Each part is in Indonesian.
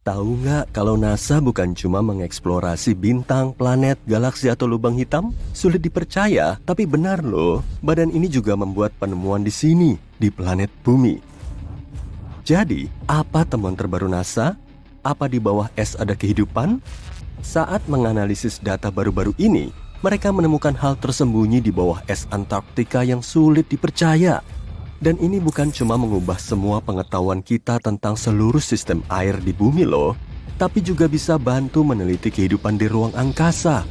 Tahu nggak kalau NASA bukan cuma mengeksplorasi bintang, planet, galaksi atau lubang hitam? Sulit dipercaya, tapi benar loh. Badan ini juga membuat penemuan di sini, di planet Bumi. Jadi, apa temuan terbaru NASA? Apa di bawah es ada kehidupan? Saat menganalisis data baru-baru ini, mereka menemukan hal tersembunyi di bawah es Antarktika yang sulit dipercaya. Dan ini bukan cuma mengubah semua pengetahuan kita tentang seluruh sistem air di bumi loh, tapi juga bisa bantu meneliti kehidupan di ruang angkasa.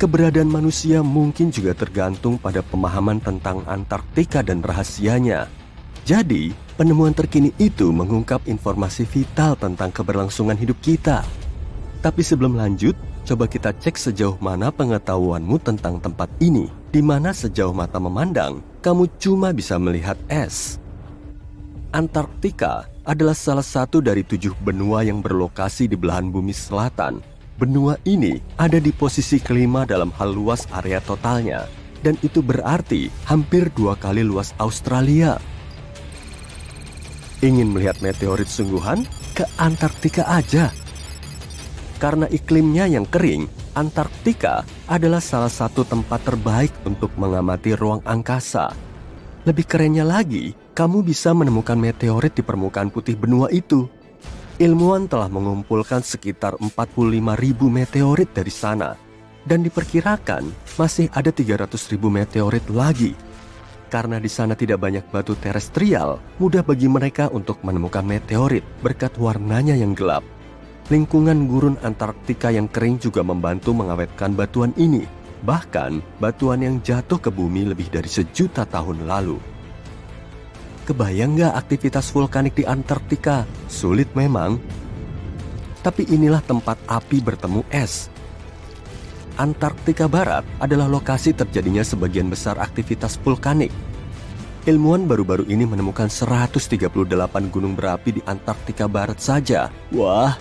Keberadaan manusia mungkin juga tergantung pada pemahaman tentang Antarktika dan rahasianya. Jadi, penemuan terkini itu mengungkap informasi vital tentang keberlangsungan hidup kita. Tapi sebelum lanjut, coba kita cek sejauh mana pengetahuanmu tentang tempat ini, di mana sejauh mata memandang, kamu cuma bisa melihat es. Antarktika adalah salah satu dari 7 benua yang berlokasi di belahan bumi selatan. Benua ini ada di posisi kelima dalam hal luas area totalnya, dan itu berarti hampir 2 kali luas Australia. Ingin melihat meteorit sungguhan? Ke Antarktika aja. Karena iklimnya yang kering, Antarktika adalah salah satu tempat terbaik untuk mengamati ruang angkasa. Lebih kerennya lagi, kamu bisa menemukan meteorit di permukaan putih benua itu. Ilmuwan telah mengumpulkan sekitar 45.000 meteorit dari sana, dan diperkirakan masih ada 300.000 meteorit lagi. Karena di sana tidak banyak batu terestrial, mudah bagi mereka untuk menemukan meteorit berkat warnanya yang gelap. Lingkungan gurun Antarktika yang kering juga membantu mengawetkan batuan ini. Bahkan, batuan yang jatuh ke bumi lebih dari 1.000.000 tahun lalu. Kebayang nggak aktivitas vulkanik di Antarktika? Sulit memang. Tapi inilah tempat api bertemu es. Antarktika Barat adalah lokasi terjadinya sebagian besar aktivitas vulkanik. Ilmuwan baru-baru ini menemukan 138 gunung berapi di Antarktika Barat saja. Wah!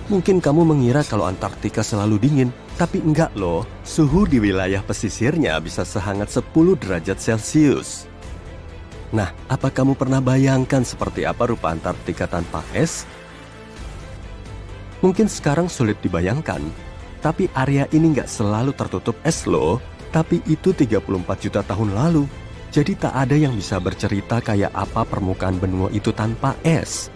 Mungkin kamu mengira kalau Antarktika selalu dingin, tapi enggak loh. Suhu di wilayah pesisirnya bisa sehangat 10 derajat Celcius. Nah, apa kamu pernah bayangkan seperti apa rupa Antarktika tanpa es? Mungkin sekarang sulit dibayangkan, tapi area ini nggak selalu tertutup es loh. Tapi itu 34 juta tahun lalu. Jadi tak ada yang bisa bercerita kayak apa permukaan benua itu tanpa es.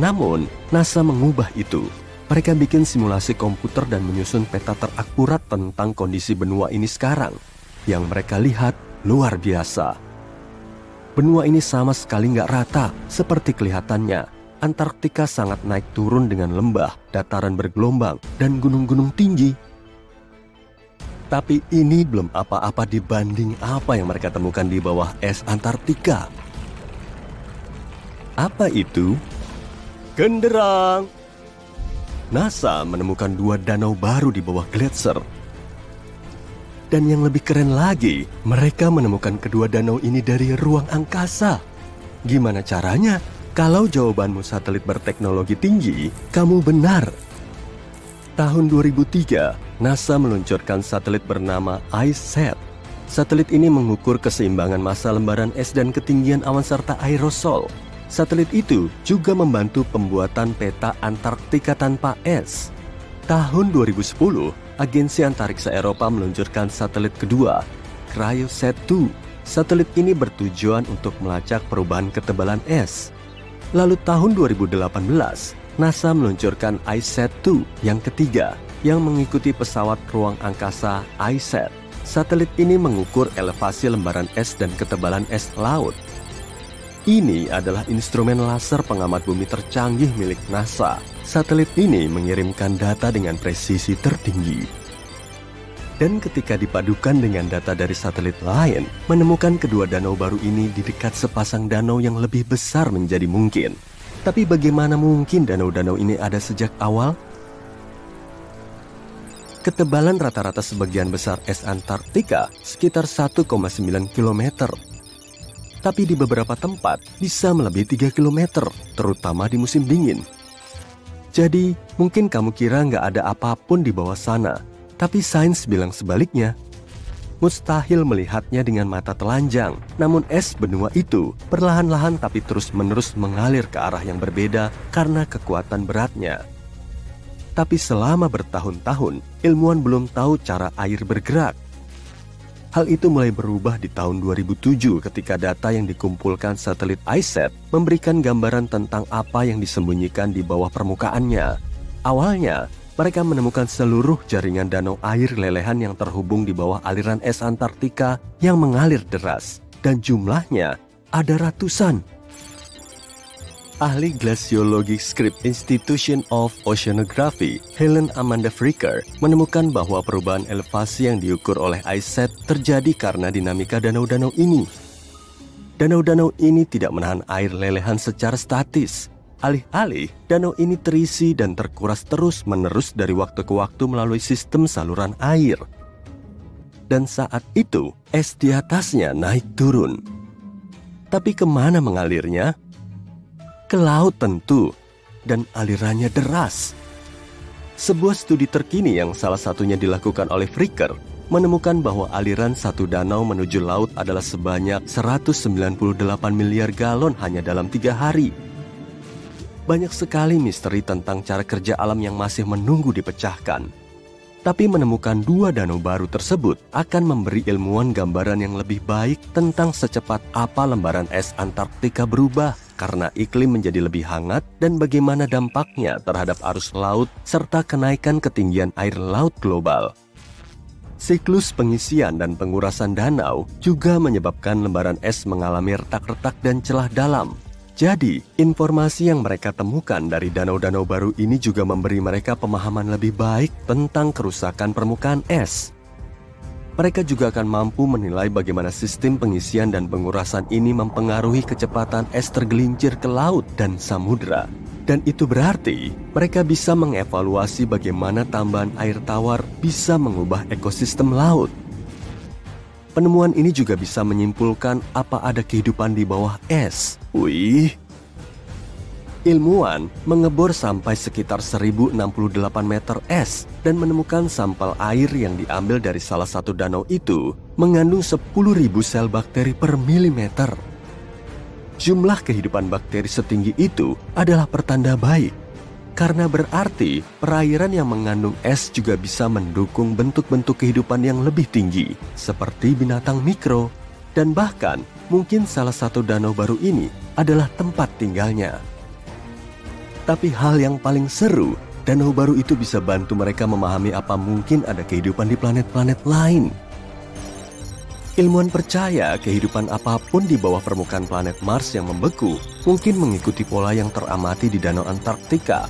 Namun, NASA mengubah itu. Mereka bikin simulasi komputer dan menyusun peta terakurat tentang kondisi benua ini sekarang. Yang mereka lihat luar biasa. Benua ini sama sekali nggak rata seperti kelihatannya. Antarktika sangat naik turun dengan lembah, dataran bergelombang, dan gunung-gunung tinggi. Tapi ini belum apa-apa dibanding apa yang mereka temukan di bawah es Antarktika. Apa itu? Genderang! NASA menemukan 2 danau baru di bawah gletser. Dan yang lebih keren lagi, mereka menemukan kedua danau ini dari ruang angkasa. Gimana caranya? Kalau jawabanmu satelit berteknologi tinggi, kamu benar. Tahun 2003, NASA meluncurkan satelit bernama ICESat. Satelit ini mengukur keseimbangan massa lembaran es dan ketinggian awan serta aerosol. Satelit itu juga membantu pembuatan peta Antarktika tanpa es. Tahun 2010, Agensi Antariksa Eropa meluncurkan satelit kedua, CryoSat-2. Satelit ini bertujuan untuk melacak perubahan ketebalan es. Lalu tahun 2018, NASA meluncurkan ICESat-2 yang ketiga, yang mengikuti pesawat ruang angkasa ICESat. Satelit ini mengukur elevasi lembaran es dan ketebalan es laut. Ini adalah instrumen laser pengamat bumi tercanggih milik NASA. Satelit ini mengirimkan data dengan presisi tertinggi. Dan ketika dipadukan dengan data dari satelit lain, menemukan kedua danau baru ini di dekat sepasang danau yang lebih besar menjadi mungkin. Tapi bagaimana mungkin danau-danau ini ada sejak awal? Ketebalan rata-rata sebagian besar es Antarktika sekitar 1,9 km. Tapi di beberapa tempat bisa melebihi 3 km, terutama di musim dingin. Jadi, mungkin kamu kira nggak ada apapun di bawah sana, tapi sains bilang sebaliknya. mustahil melihatnya dengan mata telanjang. Namun es benua itu perlahan-lahan tapi terus-menerus mengalir ke arah yang berbeda karena kekuatan beratnya. Tapi selama bertahun-tahun, ilmuwan belum tahu cara air bergerak. Hal itu mulai berubah di tahun 2007 ketika data yang dikumpulkan satelit ICET memberikan gambaran tentang apa yang disembunyikan di bawah permukaannya. Awalnya, mereka menemukan seluruh jaringan danau air lelehan yang terhubung di bawah aliran es Antartika yang mengalir deras, dan jumlahnya ada ratusan. Ahli glasiologi Scripps Institution of Oceanography, Helen Amanda Fricker, menemukan bahwa perubahan elevasi yang diukur oleh ICET terjadi karena dinamika danau-danau ini. Danau-danau ini tidak menahan air lelehan secara statis. Alih-alih, danau ini terisi dan terkuras terus-menerus dari waktu ke waktu melalui sistem saluran air. Dan saat itu, es di atasnya naik turun. Tapi kemana mengalirnya? Ke laut tentu, dan alirannya deras. Sebuah studi terkini yang salah satunya dilakukan oleh Fricker menemukan bahwa aliran satu danau menuju laut adalah sebanyak 198 miliar galon hanya dalam 3 hari. Banyak sekali misteri tentang cara kerja alam yang masih menunggu dipecahkan. Tapi menemukan 2 danau baru tersebut akan memberi ilmuwan gambaran yang lebih baik tentang secepat apa lembaran es Antartika berubah karena iklim menjadi lebih hangat dan bagaimana dampaknya terhadap arus laut serta kenaikan ketinggian air laut global. Siklus pengisian dan pengurasan danau juga menyebabkan lembaran es mengalami retak-retak dan celah dalam. Jadi, informasi yang mereka temukan dari danau-danau baru ini juga memberi mereka pemahaman lebih baik tentang kerusakan permukaan es. Mereka juga akan mampu menilai bagaimana sistem pengisian dan pengurasan ini mempengaruhi kecepatan es tergelincir ke laut dan samudera. Dan itu berarti mereka bisa mengevaluasi bagaimana tambahan air tawar bisa mengubah ekosistem laut. Penemuan ini juga bisa menyimpulkan apa ada kehidupan di bawah es. Wih. Ilmuwan mengebor sampai sekitar 1068 meter es dan menemukan sampel air yang diambil dari salah satu danau itu mengandung 10.000 sel bakteri per milimeter. Jumlah kehidupan bakteri setinggi itu adalah pertanda baik. Karena berarti perairan yang mengandung es juga bisa mendukung bentuk-bentuk kehidupan yang lebih tinggi, seperti binatang mikro, dan bahkan mungkin salah satu danau baru ini adalah tempat tinggalnya. Tapi hal yang paling seru, danau baru itu bisa bantu mereka memahami apa mungkin ada kehidupan di planet-planet lain. Ilmuwan percaya kehidupan apapun di bawah permukaan planet Mars yang membeku mungkin mengikuti pola yang teramati di danau Antartika.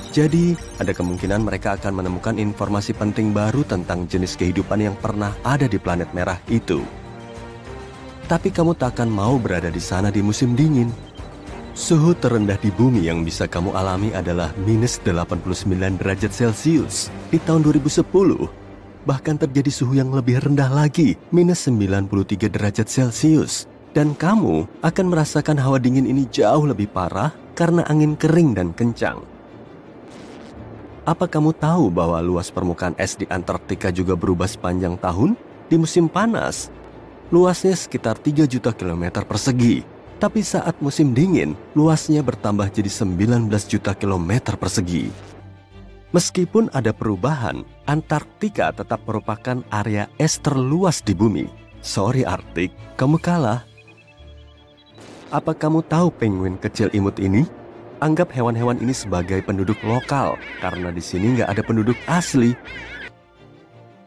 Jadi, ada kemungkinan mereka akan menemukan informasi penting baru tentang jenis kehidupan yang pernah ada di planet merah itu. Tapi kamu tak akan mau berada di sana di musim dingin. Suhu terendah di bumi yang bisa kamu alami adalah minus 89 derajat Celcius di tahun 2010. Bahkan terjadi suhu yang lebih rendah lagi, minus 93 derajat Celcius. Dan kamu akan merasakan hawa dingin ini jauh lebih parah karena angin kering dan kencang. Apa kamu tahu bahwa luas permukaan es di Antartika juga berubah sepanjang tahun? Di musim panas, luasnya sekitar 3 juta kilometer persegi. Tapi saat musim dingin, luasnya bertambah jadi 19 juta kilometer persegi. Meskipun ada perubahan, Antartika tetap merupakan area es terluas di bumi. Sorry Arktik, kamu kalah. Apa kamu tahu penguin kecil imut ini? Anggap hewan-hewan ini sebagai penduduk lokal, karena di sini nggak ada penduduk asli.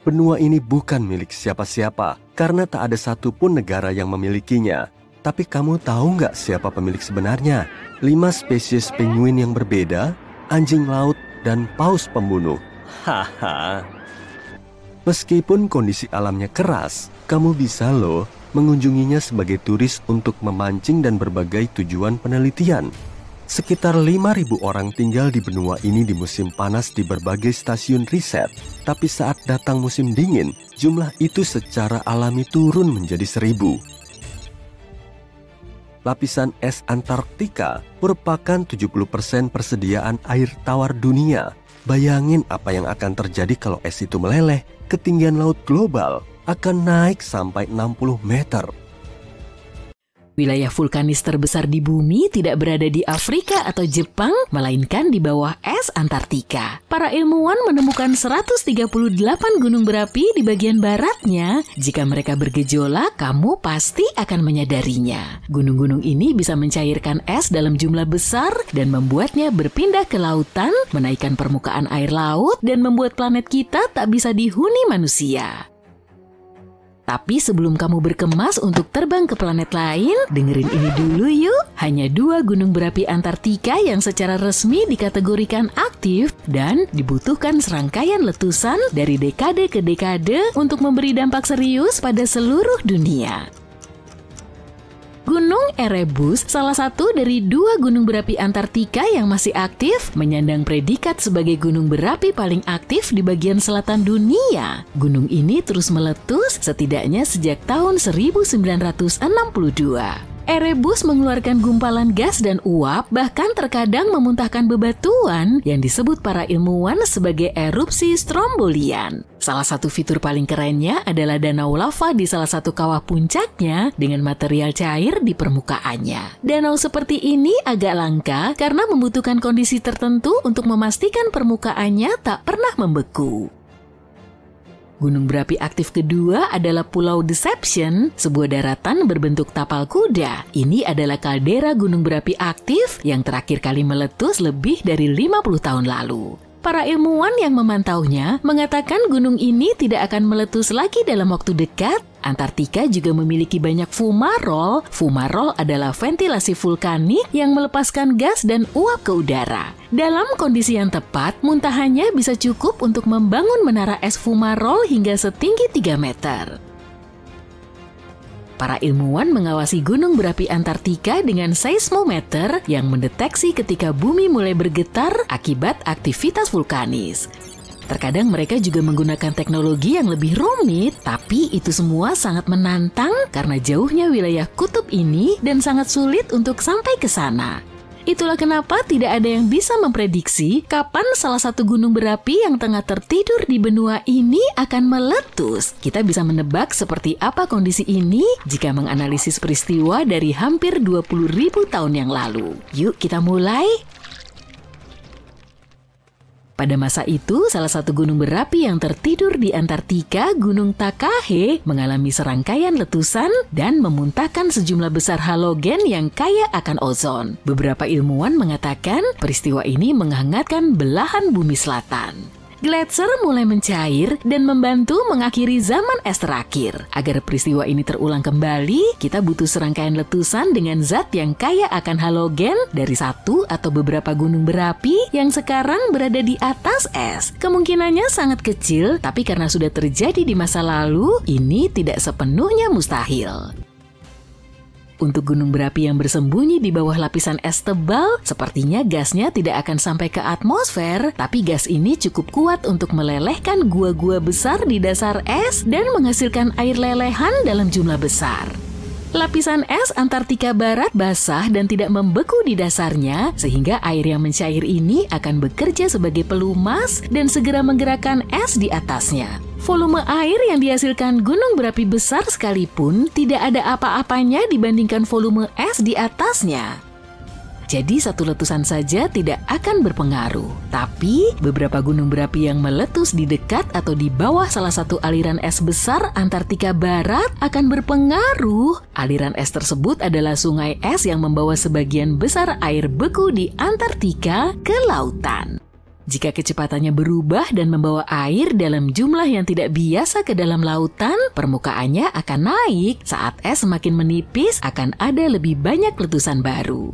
Benua ini bukan milik siapa-siapa, karena tak ada satupun negara yang memilikinya. Tapi kamu tahu nggak siapa pemilik sebenarnya? 5 spesies penguin yang berbeda, anjing laut, dan paus pembunuh. Haha. Meskipun kondisi alamnya keras, kamu bisa loh mengunjunginya sebagai turis untuk memancing dan berbagai tujuan penelitian. Sekitar 5.000 orang tinggal di benua ini di musim panas di berbagai stasiun riset. Tapi saat datang musim dingin, jumlah itu secara alami turun menjadi 1.000. Lapisan es Antartika merupakan 70% persediaan air tawar dunia. Bayangin apa yang akan terjadi kalau es itu meleleh. Ketinggian laut global akan naik sampai 60 meter. Wilayah vulkanis terbesar di bumi tidak berada di Afrika atau Jepang, melainkan di bawah es Antartika. Para ilmuwan menemukan 138 gunung berapi di bagian baratnya. Jika mereka bergejolak, kamu pasti akan menyadarinya. Gunung-gunung ini bisa mencairkan es dalam jumlah besar dan membuatnya berpindah ke lautan, menaikkan permukaan air laut, dan membuat planet kita tak bisa dihuni manusia. Tapi sebelum kamu berkemas untuk terbang ke planet lain, dengerin ini dulu yuk. Hanya 2 gunung berapi Antartika yang secara resmi dikategorikan aktif dan dibutuhkan serangkaian letusan dari dekade ke dekade untuk memberi dampak serius pada seluruh dunia. Gunung Erebus, salah satu dari 2 gunung berapi Antartika yang masih aktif, menyandang predikat sebagai gunung berapi paling aktif di bagian selatan dunia. Gunung ini terus meletus setidaknya sejak tahun 1962. Erebus mengeluarkan gumpalan gas dan uap, bahkan terkadang memuntahkan bebatuan yang disebut para ilmuwan sebagai erupsi strombolian. Salah satu fitur paling kerennya adalah danau lava di salah satu kawah puncaknya dengan material cair di permukaannya. Danau seperti ini agak langka karena membutuhkan kondisi tertentu untuk memastikan permukaannya tak pernah membeku. Gunung berapi aktif kedua adalah Pulau Deception, sebuah daratan berbentuk tapal kuda. Ini adalah kaldera gunung berapi aktif yang terakhir kali meletus lebih dari 50 tahun lalu. Para ilmuwan yang memantaunya mengatakan gunung ini tidak akan meletus lagi dalam waktu dekat. Antartika juga memiliki banyak fumarol. Fumarol adalah ventilasi vulkanik yang melepaskan gas dan uap ke udara. Dalam kondisi yang tepat, muntahannya bisa cukup untuk membangun menara es fumarol hingga setinggi 3 meter. Para ilmuwan mengawasi gunung berapi Antartika dengan seismometer yang mendeteksi ketika bumi mulai bergetar akibat aktivitas vulkanis. Terkadang mereka juga menggunakan teknologi yang lebih rumit, tapi itu semua sangat menantang karena jauhnya wilayah kutub ini dan sangat sulit untuk sampai ke sana. Itulah kenapa tidak ada yang bisa memprediksi kapan salah satu gunung berapi yang tengah tertidur di benua ini akan meletus. Kita bisa menebak seperti apa kondisi ini jika menganalisis peristiwa dari hampir 20.000 tahun yang lalu. Yuk kita mulai. Pada masa itu, salah satu gunung berapi yang tertidur di Antartika, Gunung Takahe, mengalami serangkaian letusan dan memuntahkan sejumlah besar halogen yang kaya akan ozon. Beberapa ilmuwan mengatakan peristiwa ini menghangatkan belahan bumi selatan. Gletser mulai mencair dan membantu mengakhiri zaman es terakhir. Agar peristiwa ini terulang kembali, kita butuh serangkaian letusan dengan zat yang kaya akan halogen dari satu atau beberapa gunung berapi yang sekarang berada di atas es. Kemungkinannya sangat kecil, tapi karena sudah terjadi di masa lalu, ini tidak sepenuhnya mustahil. Untuk gunung berapi yang bersembunyi di bawah lapisan es tebal, sepertinya gasnya tidak akan sampai ke atmosfer, tapi gas ini cukup kuat untuk melelehkan gua-gua besar di dasar es dan menghasilkan air lelehan dalam jumlah besar. Lapisan es Antartika Barat basah dan tidak membeku di dasarnya, sehingga air yang mencair ini akan bekerja sebagai pelumas dan segera menggerakkan es di atasnya. Volume air yang dihasilkan gunung berapi besar sekalipun tidak ada apa-apanya dibandingkan volume es di atasnya. Jadi satu letusan saja tidak akan berpengaruh. Tapi beberapa gunung berapi yang meletus di dekat atau di bawah salah satu aliran es besar Antartika Barat akan berpengaruh. Aliran es tersebut adalah sungai es yang membawa sebagian besar air beku di Antartika ke lautan. Jika kecepatannya berubah dan membawa air dalam jumlah yang tidak biasa ke dalam lautan, permukaannya akan naik. Saat es semakin menipis, akan ada lebih banyak letusan baru.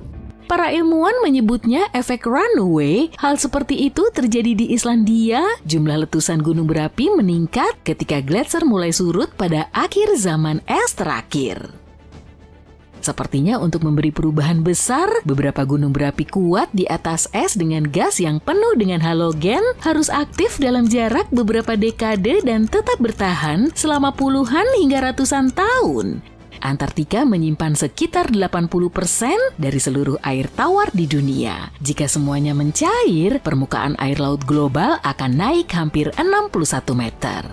Para ilmuwan menyebutnya efek runaway. Hal seperti itu terjadi di Islandia. Jumlah letusan gunung berapi meningkat ketika gletser mulai surut pada akhir zaman es terakhir. Sepertinya untuk memberi perubahan besar, beberapa gunung berapi kuat di atas es dengan gas yang penuh dengan halogen harus aktif dalam jarak beberapa dekade dan tetap bertahan selama puluhan hingga ratusan tahun. Antartika menyimpan sekitar 80% dari seluruh air tawar di dunia. Jika semuanya mencair, permukaan air laut global akan naik hampir 61 meter.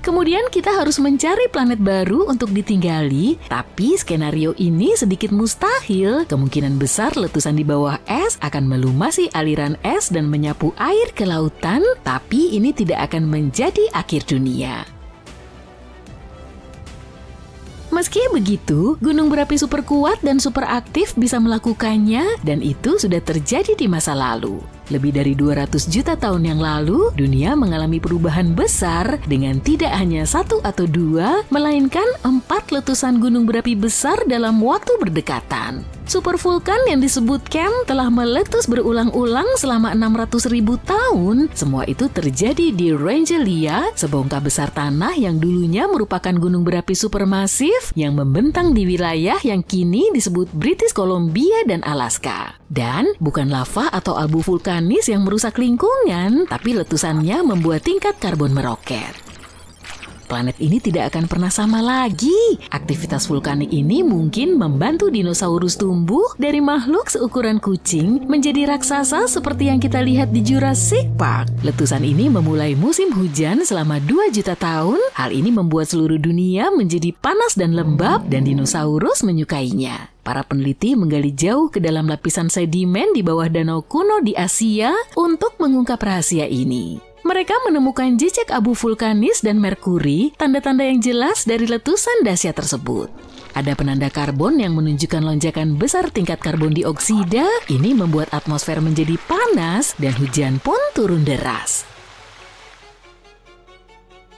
Kemudian kita harus mencari planet baru untuk ditinggali, tapi skenario ini sedikit mustahil. Kemungkinan besar letusan di bawah es akan melumasi aliran es dan menyapu air ke lautan, tapi ini tidak akan menjadi akhir dunia. Meski begitu, gunung berapi super kuat dan super aktif bisa melakukannya, dan itu sudah terjadi di masa lalu. Lebih dari 200 juta tahun yang lalu, dunia mengalami perubahan besar dengan tidak hanya 1 atau 2, melainkan 4 letusan gunung berapi besar dalam waktu berdekatan. Supervulkan yang disebut Kem telah meletus berulang-ulang selama 600.000 tahun. Semua itu terjadi di Rangelia, sebongkah besar tanah yang dulunya merupakan gunung berapi supermasif yang membentang di wilayah yang kini disebut British Columbia dan Alaska. Dan bukan lava atau abu vulkanis yang merusak lingkungan, tapi letusannya membuat tingkat karbon meroket. Planet ini tidak akan pernah sama lagi. Aktivitas vulkanik ini mungkin membantu dinosaurus tumbuh dari makhluk seukuran kucing menjadi raksasa seperti yang kita lihat di Jurassic Park. Letusan ini memulai musim hujan selama 2 juta tahun. Hal ini membuat seluruh dunia menjadi panas dan lembab dan dinosaurus menyukainya. Para peneliti menggali jauh ke dalam lapisan sedimen di bawah danau kuno di Asia untuk mengungkap rahasia ini. Mereka menemukan jejak abu vulkanis dan merkuri, tanda-tanda yang jelas dari letusan dahsyat tersebut. Ada penanda karbon yang menunjukkan lonjakan besar tingkat karbon dioksida. Ini membuat atmosfer menjadi panas dan hujan pun turun deras.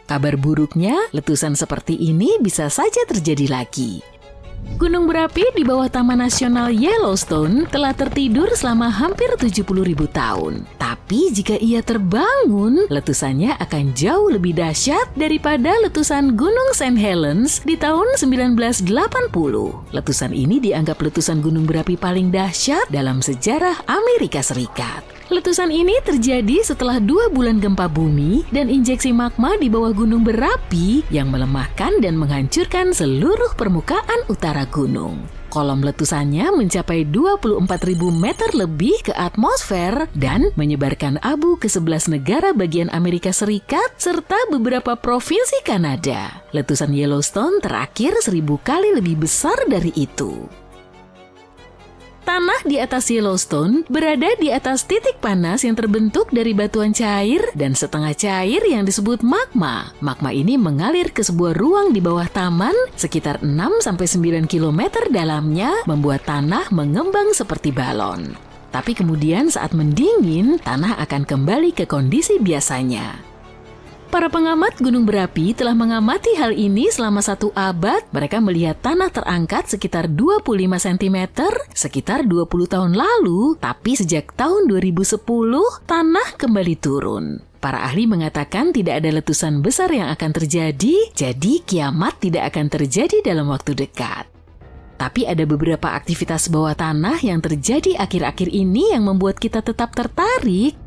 Kabar buruknya, letusan seperti ini bisa saja terjadi lagi. Gunung berapi di bawah Taman Nasional Yellowstone telah tertidur selama hampir 70.000 tahun. Tapi jika ia terbangun, letusannya akan jauh lebih dahsyat daripada letusan Gunung St. Helens di tahun 1980. Letusan ini dianggap letusan gunung berapi paling dahsyat dalam sejarah Amerika Serikat. Letusan ini terjadi setelah 2 bulan gempa bumi dan injeksi magma di bawah gunung berapi yang melemahkan dan menghancurkan seluruh permukaan utara gunung. Kolom letusannya mencapai 24.000 meter lebih ke atmosfer dan menyebarkan abu ke 11 negara bagian Amerika Serikat serta beberapa provinsi Kanada. Letusan Yellowstone terakhir 1000 kali lebih besar dari itu. Tanah di atas Yellowstone berada di atas titik panas yang terbentuk dari batuan cair dan setengah cair yang disebut magma. Magma ini mengalir ke sebuah ruang di bawah taman sekitar 6-9 km dalamnya, membuat tanah mengembang seperti balon. Tapi kemudian saat mendingin, tanah akan kembali ke kondisi biasanya. Para pengamat gunung berapi telah mengamati hal ini selama 1 abad. Mereka melihat tanah terangkat sekitar 25 cm sekitar 20 tahun lalu, tapi sejak tahun 2010 tanah kembali turun. Para ahli mengatakan tidak ada letusan besar yang akan terjadi, jadi kiamat tidak akan terjadi dalam waktu dekat. Tapi ada beberapa aktivitas bawah tanah yang terjadi akhir-akhir ini yang membuat kita tetap tertarik.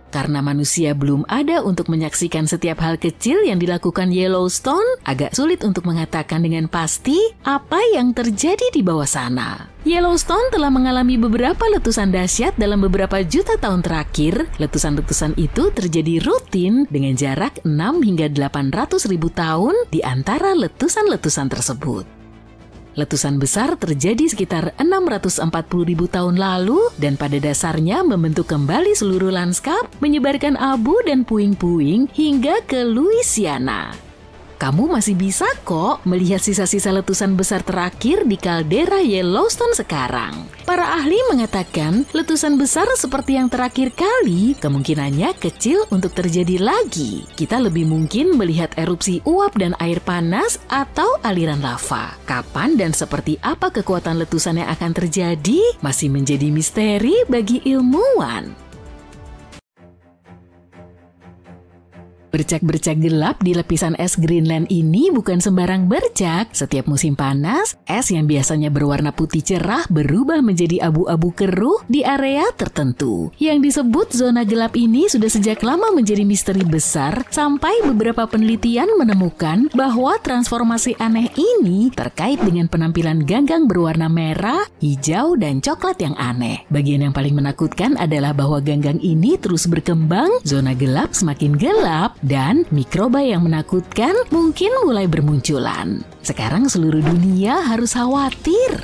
Karena manusia belum ada untuk menyaksikan setiap hal kecil yang dilakukan Yellowstone, agak sulit untuk mengatakan dengan pasti apa yang terjadi di bawah sana. Yellowstone telah mengalami beberapa letusan dahsyat dalam beberapa juta tahun terakhir. Letusan-letusan itu terjadi rutin dengan jarak 6 hingga 800 ribu tahun di antara letusan-letusan tersebut. Letusan besar terjadi sekitar 640.000 tahun lalu dan pada dasarnya membentuk kembali seluruh lanskap, menyebarkan abu dan puing-puing hingga ke Louisiana. Kamu masih bisa kok melihat sisa-sisa letusan besar terakhir di kaldera Yellowstone sekarang. Para ahli mengatakan letusan besar seperti yang terakhir kali kemungkinannya kecil untuk terjadi lagi. Kita lebih mungkin melihat erupsi uap dan air panas atau aliran lava. Kapan dan seperti apa kekuatan letusan yang akan terjadi masih menjadi misteri bagi ilmuwan. Bercak-bercak gelap di lapisan es Greenland ini bukan sembarang bercak. Setiap musim panas, es yang biasanya berwarna putih cerah berubah menjadi abu-abu keruh di area tertentu. Yang disebut zona gelap ini sudah sejak lama menjadi misteri besar sampai beberapa penelitian menemukan bahwa transformasi aneh ini terkait dengan penampilan ganggang berwarna merah, hijau, dan coklat yang aneh. Bagian yang paling menakutkan adalah bahwa ganggang ini terus berkembang, zona gelap semakin gelap, dan mikroba yang menakutkan mungkin mulai bermunculan. Sekarang seluruh dunia harus khawatir.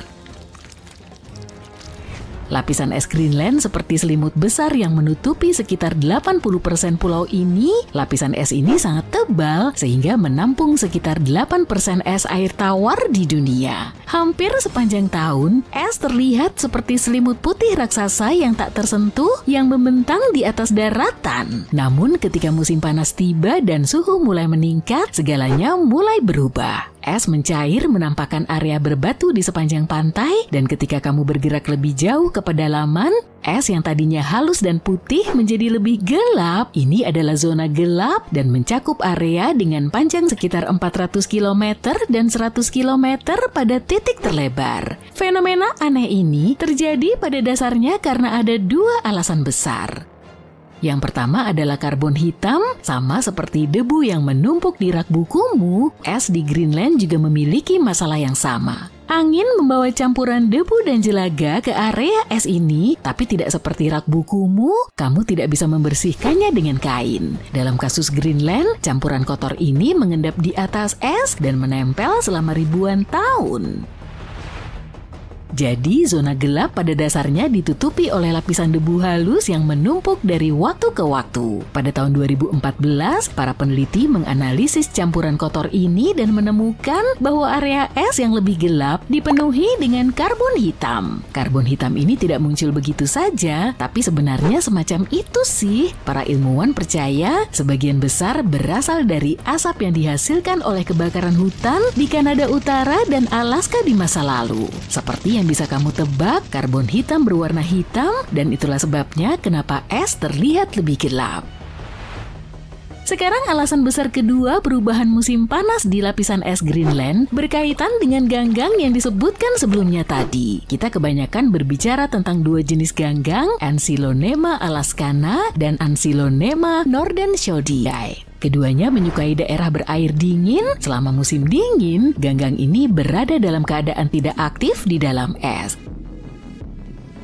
Lapisan es Greenland seperti selimut besar yang menutupi sekitar 80% pulau ini. Lapisan es ini sangat tebal sehingga menampung sekitar 8% es air tawar di dunia. Hampir sepanjang tahun, es terlihat seperti selimut putih raksasa yang tak tersentuh yang membentang di atas daratan. Namun ketika musim panas tiba dan suhu mulai meningkat, segalanya mulai berubah. Es mencair menampakkan area berbatu di sepanjang pantai, dan ketika kamu bergerak lebih jauh ke pedalaman, es yang tadinya halus dan putih menjadi lebih gelap. Ini adalah zona gelap dan mencakup area dengan panjang sekitar 400 km dan 100 km pada titik terlebar. Fenomena aneh ini terjadi pada dasarnya karena ada dua alasan besar. Yang pertama adalah karbon hitam, sama seperti debu yang menumpuk di rak bukumu, es di Greenland juga memiliki masalah yang sama. Angin membawa campuran debu dan jelaga ke area es ini, tapi tidak seperti rak bukumu, kamu tidak bisa membersihkannya dengan kain. Dalam kasus Greenland, campuran kotor ini mengendap di atas es dan menempel selama ribuan tahun. Jadi, zona gelap pada dasarnya ditutupi oleh lapisan debu halus yang menumpuk dari waktu ke waktu. Pada tahun 2014, para peneliti menganalisis campuran kotor ini dan menemukan bahwa area es yang lebih gelap dipenuhi dengan karbon hitam. Karbon hitam ini tidak muncul begitu saja, tapi sebenarnya semacam itu sih. Para ilmuwan percaya sebagian besar berasal dari asap yang dihasilkan oleh kebakaran hutan di Kanada Utara dan Alaska di masa lalu. Seperti yang bisa kamu tebak, karbon hitam berwarna hitam dan itulah sebabnya kenapa es terlihat lebih gelap. Sekarang alasan besar kedua perubahan musim panas di lapisan es Greenland berkaitan dengan ganggang yang disebutkan sebelumnya tadi. Kita kebanyakan berbicara tentang dua jenis ganggang, Ancylonema alaskana dan Ancylonema nordenskioldiae. Keduanya menyukai daerah berair dingin. Selama musim dingin, ganggang ini berada dalam keadaan tidak aktif di dalam es.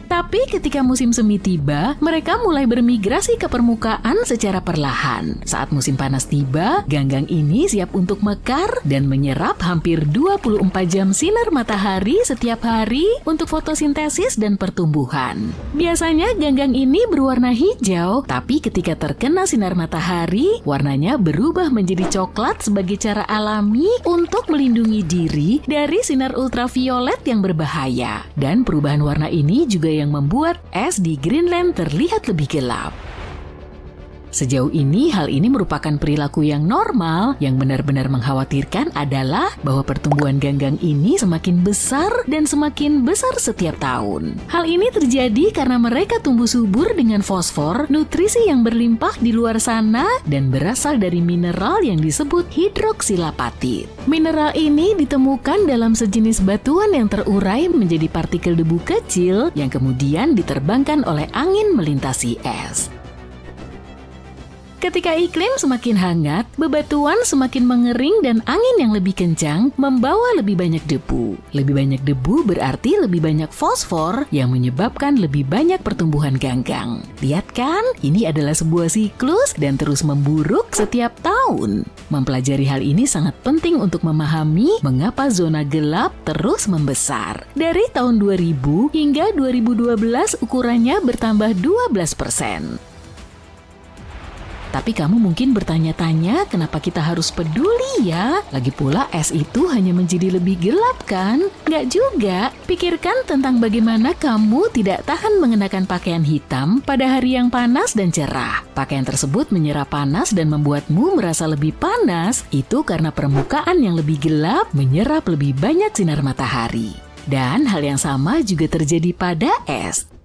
Tapi ketika musim semi tiba, mereka mulai bermigrasi ke permukaan secara perlahan. Saat musim panas tiba, ganggang ini siap untuk mekar dan menyerap hampir 24 jam sinar matahari setiap hari untuk fotosintesis dan pertumbuhan. Biasanya ganggang ini berwarna hijau, tapi ketika terkena sinar matahari, warnanya berubah menjadi coklat sebagai cara alami untuk melindungi diri dari sinar ultraviolet yang berbahaya. Dan perubahan warna ini juga yang membuat es di Greenland terlihat lebih gelap. Sejauh ini, hal ini merupakan perilaku yang normal. Yang benar-benar mengkhawatirkan adalah bahwa pertumbuhan ganggang ini semakin besar dan semakin besar setiap tahun. Hal ini terjadi karena mereka tumbuh subur dengan fosfor, nutrisi yang berlimpah di luar sana, dan berasal dari mineral yang disebut hidroksilapatit. Mineral ini ditemukan dalam sejenis batuan yang terurai menjadi partikel debu kecil yang kemudian diterbangkan oleh angin melintasi es. Ketika iklim semakin hangat, bebatuan semakin mengering dan angin yang lebih kencang membawa lebih banyak debu. Lebih banyak debu berarti lebih banyak fosfor yang menyebabkan lebih banyak pertumbuhan ganggang. Lihat kan, ini adalah sebuah siklus dan terus memburuk setiap tahun. Mempelajari hal ini sangat penting untuk memahami mengapa zona gelap terus membesar. Dari tahun 2000 hingga 2012 ukurannya bertambah 12%. Tapi kamu mungkin bertanya-tanya kenapa kita harus peduli ya? Lagi pula es itu hanya menjadi lebih gelap kan? Nggak juga. Pikirkan tentang bagaimana kamu tidak tahan mengenakan pakaian hitam pada hari yang panas dan cerah. Pakaian tersebut menyerap panas dan membuatmu merasa lebih panas. Itu karena permukaan yang lebih gelap menyerap lebih banyak sinar matahari. Dan hal yang sama juga terjadi pada es.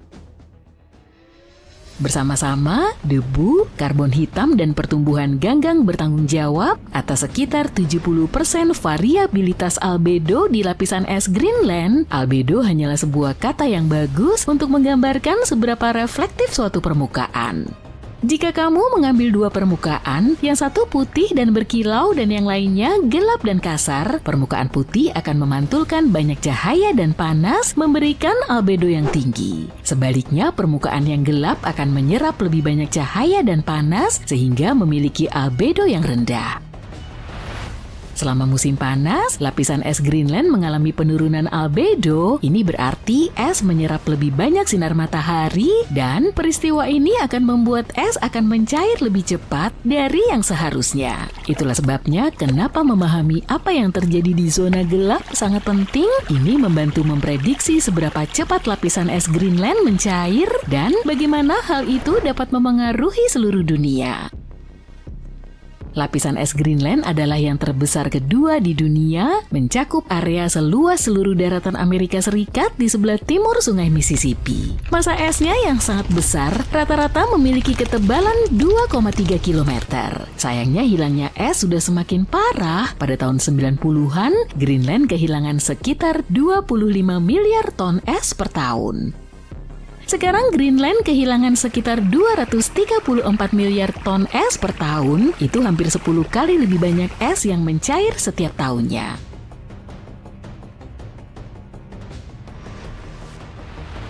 Bersama-sama, debu, karbon hitam, dan pertumbuhan ganggang bertanggung jawab atas sekitar 70% variabilitas albedo di lapisan es Greenland. Albedo hanyalah sebuah kata yang bagus untuk menggambarkan seberapa reflektif suatu permukaan. Jika kamu mengambil dua permukaan, yang satu putih dan berkilau dan yang lainnya gelap dan kasar, permukaan putih akan memantulkan banyak cahaya dan panas, memberikan albedo yang tinggi. Sebaliknya, permukaan yang gelap akan menyerap lebih banyak cahaya dan panas sehingga memiliki albedo yang rendah. Selama musim panas, lapisan es Greenland mengalami penurunan albedo. Ini berarti es menyerap lebih banyak sinar matahari dan peristiwa ini akan membuat es akan mencair lebih cepat dari yang seharusnya. Itulah sebabnya kenapa memahami apa yang terjadi di zona gelap sangat penting. Ini membantu memprediksi seberapa cepat lapisan es Greenland mencair dan bagaimana hal itu dapat memengaruhi seluruh dunia. Lapisan es Greenland adalah yang terbesar kedua di dunia, mencakup area seluas seluruh daratan Amerika Serikat di sebelah timur Sungai Mississippi. Massa esnya yang sangat besar, rata-rata memiliki ketebalan 2,3 km. Sayangnya hilangnya es sudah semakin parah. Pada tahun 90-an, Greenland kehilangan sekitar 25 miliar ton es per tahun. Sekarang Greenland kehilangan sekitar 234 miliar ton es per tahun, itu hampir 10 kali lebih banyak es yang mencair setiap tahunnya.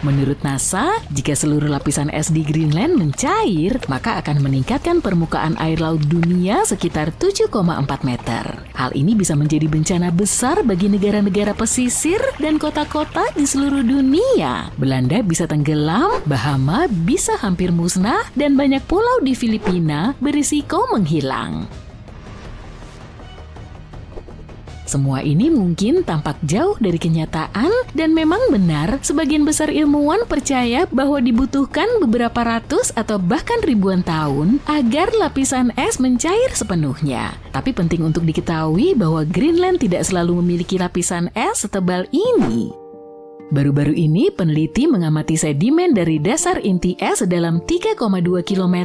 Menurut NASA, jika seluruh lapisan es di Greenland mencair, maka akan meningkatkan permukaan air laut dunia sekitar 7,4 meter. Hal ini bisa menjadi bencana besar bagi negara-negara pesisir dan kota-kota di seluruh dunia. Belanda bisa tenggelam, Bahama bisa hampir musnah, dan banyak pulau di Filipina berisiko menghilang. Semua ini mungkin tampak jauh dari kenyataan dan memang benar, sebagian besar ilmuwan percaya bahwa dibutuhkan beberapa ratus atau bahkan ribuan tahun agar lapisan es mencair sepenuhnya. Tapi penting untuk diketahui bahwa Greenland tidak selalu memiliki lapisan es setebal ini. Baru-baru ini, peneliti mengamati sedimen dari dasar inti es sedalam 3,2 km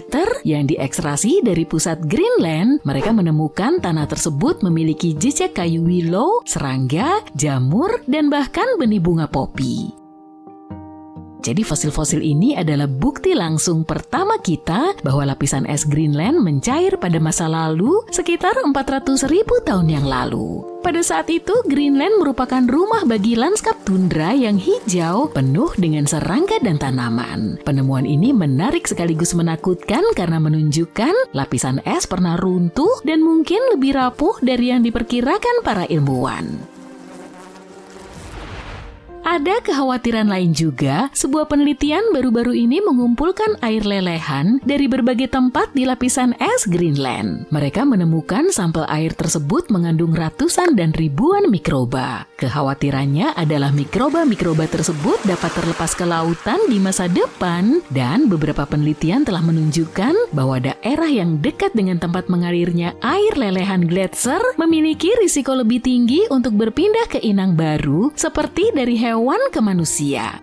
yang diekstrasi dari pusat Greenland. Mereka menemukan tanah tersebut memiliki jejak kayu willow, serangga, jamur, dan bahkan benih bunga popi. Jadi fosil-fosil ini adalah bukti langsung pertama kita bahwa lapisan es Greenland mencair pada masa lalu sekitar 400.000 tahun yang lalu. Pada saat itu, Greenland merupakan rumah bagi lanskap tundra yang hijau penuh dengan serangga dan tanaman. Penemuan ini menarik sekaligus menakutkan karena menunjukkan lapisan es pernah runtuh dan mungkin lebih rapuh dari yang diperkirakan para ilmuwan. Ada kekhawatiran lain juga, sebuah penelitian baru-baru ini mengumpulkan air lelehan dari berbagai tempat di lapisan es Greenland. Mereka menemukan sampel air tersebut mengandung ratusan dan ribuan mikroba. Kekhawatirannya adalah mikroba-mikroba tersebut dapat terlepas ke lautan di masa depan, dan beberapa penelitian telah menunjukkan bahwa daerah yang dekat dengan tempat mengalirnya air lelehan gletser memiliki risiko lebih tinggi untuk berpindah ke inang baru, seperti dari hewan ke manusia.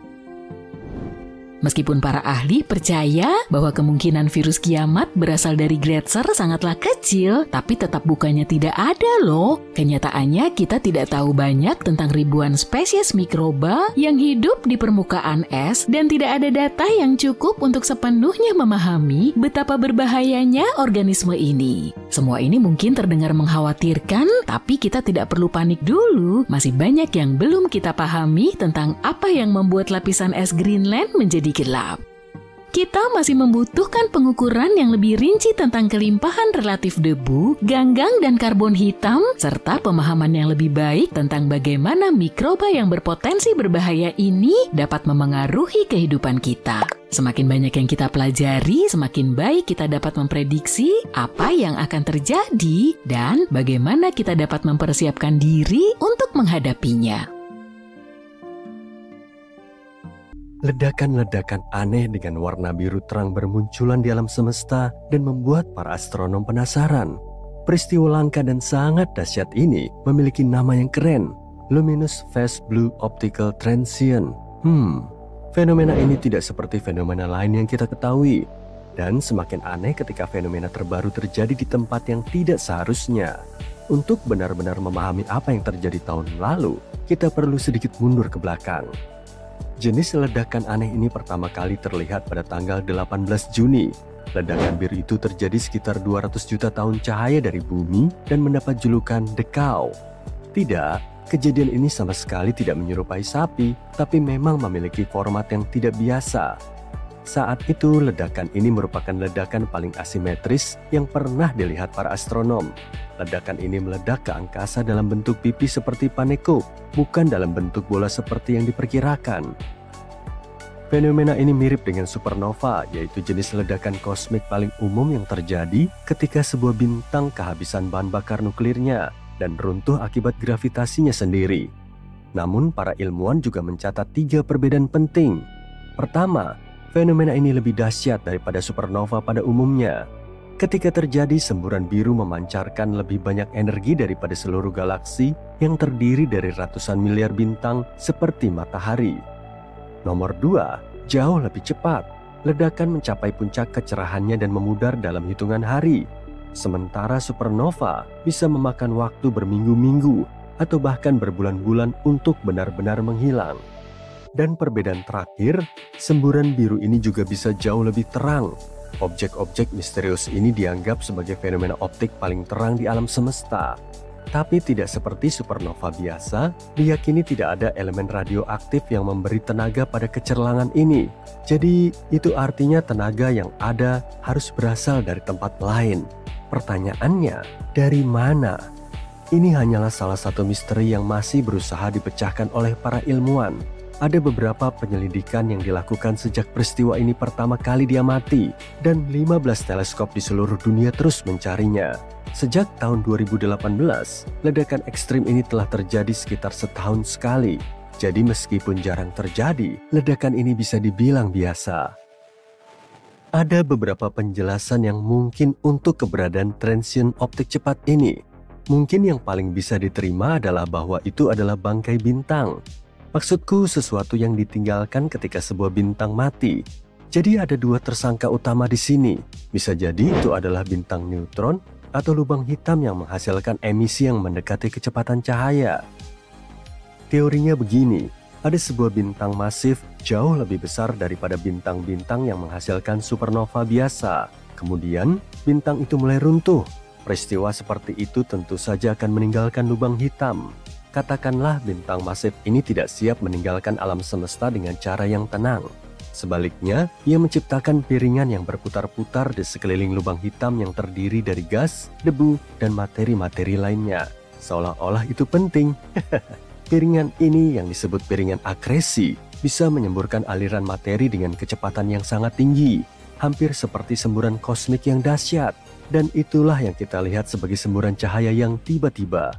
Meskipun para ahli percaya bahwa kemungkinan virus kiamat berasal dari gletser sangatlah kecil, tapi tetap bukannya tidak ada loh. Kenyataannya kita tidak tahu banyak tentang ribuan spesies mikroba yang hidup di permukaan es dan tidak ada data yang cukup untuk sepenuhnya memahami betapa berbahayanya organisme ini. Semua ini mungkin terdengar mengkhawatirkan, tapi kita tidak perlu panik dulu. Masih banyak yang belum kita pahami tentang apa yang membuat lapisan es Greenland menjadi gelap. Kita masih membutuhkan pengukuran yang lebih rinci tentang kelimpahan relatif debu, ganggang, dan karbon hitam, serta pemahaman yang lebih baik tentang bagaimana mikroba yang berpotensi berbahaya ini dapat memengaruhi kehidupan kita. Semakin banyak yang kita pelajari, semakin baik kita dapat memprediksi apa yang akan terjadi dan bagaimana kita dapat mempersiapkan diri untuk menghadapinya. Ledakan-ledakan aneh dengan warna biru terang bermunculan di alam semesta dan membuat para astronom penasaran. Peristiwa langka dan sangat dahsyat ini memiliki nama yang keren, Luminous Phase Blue Optical Transient. Fenomena ini tidak seperti fenomena lain yang kita ketahui, dan semakin aneh ketika fenomena terbaru terjadi di tempat yang tidak seharusnya. Untuk benar-benar memahami apa yang terjadi tahun lalu, kita perlu sedikit mundur ke belakang. Jenis ledakan aneh ini pertama kali terlihat pada tanggal 18 Juni Ledakan biru itu terjadi sekitar 200 juta tahun cahaya dari bumi dan mendapat julukan The Cow. Tidak, kejadian ini sama sekali tidak menyerupai sapi, tapi memang memiliki format yang tidak biasa. Saat itu, ledakan ini merupakan ledakan paling asimetris yang pernah dilihat para astronom. Ledakan ini meledak ke angkasa dalam bentuk pipi seperti panekuk, bukan dalam bentuk bola seperti yang diperkirakan. Fenomena ini mirip dengan supernova, yaitu jenis ledakan kosmik paling umum yang terjadi ketika sebuah bintang kehabisan bahan bakar nuklirnya dan runtuh akibat gravitasinya sendiri. Namun, para ilmuwan juga mencatat 3 perbedaan penting. Pertama, fenomena ini lebih dahsyat daripada supernova pada umumnya. Ketika terjadi, semburan biru memancarkan lebih banyak energi daripada seluruh galaksi yang terdiri dari ratusan miliar bintang seperti matahari. Nomor 2, jauh lebih cepat. Ledakan mencapai puncak kecerahannya dan memudar dalam hitungan hari. Sementara supernova bisa memakan waktu berminggu-minggu atau bahkan berbulan-bulan untuk benar-benar menghilang. Dan perbedaan terakhir, semburan biru ini juga bisa jauh lebih terang. Objek-objek misterius ini dianggap sebagai fenomena optik paling terang di alam semesta. Tapi tidak seperti supernova biasa, diyakini tidak ada elemen radioaktif yang memberi tenaga pada kecerlangan ini. Jadi, itu artinya tenaga yang ada harus berasal dari tempat lain. Pertanyaannya, dari mana? Ini hanyalah salah satu misteri yang masih berusaha dipecahkan oleh para ilmuwan. Ada beberapa penyelidikan yang dilakukan sejak peristiwa ini pertama kali diamati, dan 15 teleskop di seluruh dunia terus mencarinya. Sejak tahun 2018, ledakan ekstrim ini telah terjadi sekitar setahun sekali. Jadi meskipun jarang terjadi, ledakan ini bisa dibilang biasa. Ada beberapa penjelasan yang mungkin untuk keberadaan transient optik cepat ini. Mungkin yang paling bisa diterima adalah bahwa itu adalah bangkai bintang. Maksudku sesuatu yang ditinggalkan ketika sebuah bintang mati. Jadi ada 2 tersangka utama di sini. Bisa jadi itu adalah bintang neutron atau lubang hitam yang menghasilkan emisi yang mendekati kecepatan cahaya. Teorinya begini, ada sebuah bintang masif jauh lebih besar daripada bintang-bintang yang menghasilkan supernova biasa. Kemudian, bintang itu mulai runtuh. Peristiwa seperti itu tentu saja akan meninggalkan lubang hitam. Katakanlah bintang masif ini tidak siap meninggalkan alam semesta dengan cara yang tenang. Sebaliknya, ia menciptakan piringan yang berputar-putar di sekeliling lubang hitam yang terdiri dari gas, debu, dan materi-materi lainnya. Seolah-olah itu penting. Piringan ini yang disebut piringan akresi bisa menyemburkan aliran materi dengan kecepatan yang sangat tinggi, hampir seperti semburan kosmik yang dahsyat. Dan itulah yang kita lihat sebagai semburan cahaya yang tiba-tiba.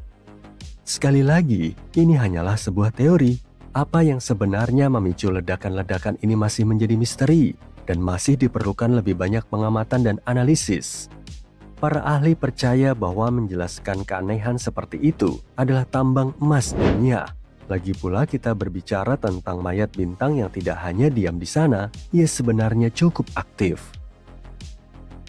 Sekali lagi, ini hanyalah sebuah teori. Apa yang sebenarnya memicu ledakan-ledakan ini masih menjadi misteri dan masih diperlukan lebih banyak pengamatan dan analisis. Para ahli percaya bahwa menjelaskan keanehan seperti itu adalah tambang emas dunia. Lagi pula kita berbicara tentang mayat bintang yang tidak hanya diam di sana, ia sebenarnya cukup aktif.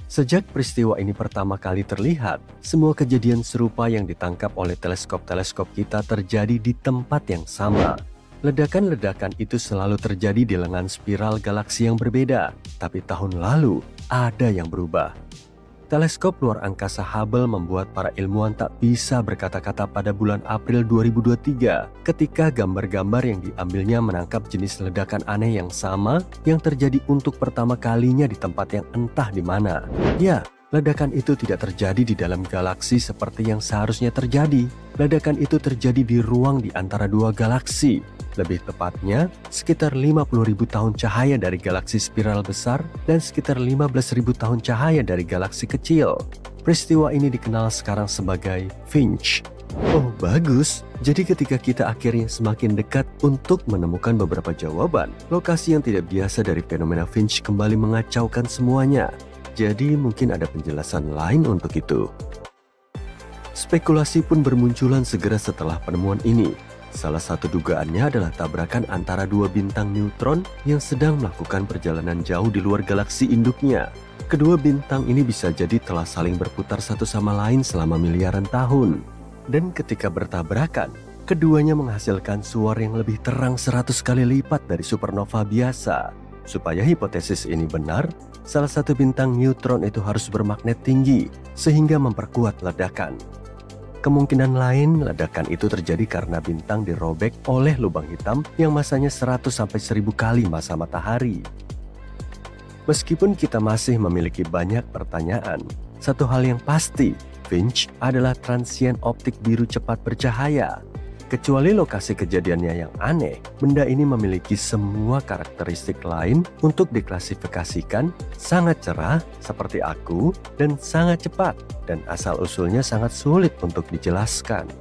Sejak peristiwa ini pertama kali terlihat, semua kejadian serupa yang ditangkap oleh teleskop-teleskop kita terjadi di tempat yang sama. Ledakan-ledakan itu selalu terjadi di lengan spiral galaksi yang berbeda, tapi tahun lalu ada yang berubah. Teleskop luar angkasa Hubble membuat para ilmuwan tak bisa berkata-kata pada bulan April 2023 ketika gambar-gambar yang diambilnya menangkap jenis ledakan aneh yang sama yang terjadi untuk pertama kalinya di tempat yang entah di mana. Ya, ledakan itu tidak terjadi di dalam galaksi seperti yang seharusnya terjadi. Ledakan itu terjadi di ruang di antara 2 galaksi. Lebih tepatnya, sekitar 50.000 tahun cahaya dari galaksi spiral besar dan sekitar 15.000 tahun cahaya dari galaksi kecil. Peristiwa ini dikenal sekarang sebagai Finch. Oh, bagus. Jadi ketika kita akhirnya semakin dekat untuk menemukan beberapa jawaban, lokasi yang tidak biasa dari fenomena Finch kembali mengacaukan semuanya. Jadi mungkin ada penjelasan lain untuk itu. Spekulasi pun bermunculan segera setelah penemuan ini. Salah satu dugaannya adalah tabrakan antara 2 bintang neutron yang sedang melakukan perjalanan jauh di luar galaksi induknya. Kedua bintang ini bisa jadi telah saling berputar satu sama lain selama miliaran tahun. Dan ketika bertabrakan, keduanya menghasilkan suara yang lebih terang 100 kali lipat dari supernova biasa. Supaya hipotesis ini benar, salah satu bintang neutron itu harus bermagnet tinggi sehingga memperkuat ledakan. Kemungkinan lain ledakan itu terjadi karena bintang dirobek oleh lubang hitam yang masanya 100-1000 kali massa matahari. Meskipun kita masih memiliki banyak pertanyaan, satu hal yang pasti, Finch adalah transien optik biru cepat bercahaya. Kecuali lokasi kejadiannya yang aneh, benda ini memiliki semua karakteristik lain untuk diklasifikasikan sangat cerah seperti aku dan sangat cepat, dan asal-usulnya sangat sulit untuk dijelaskan.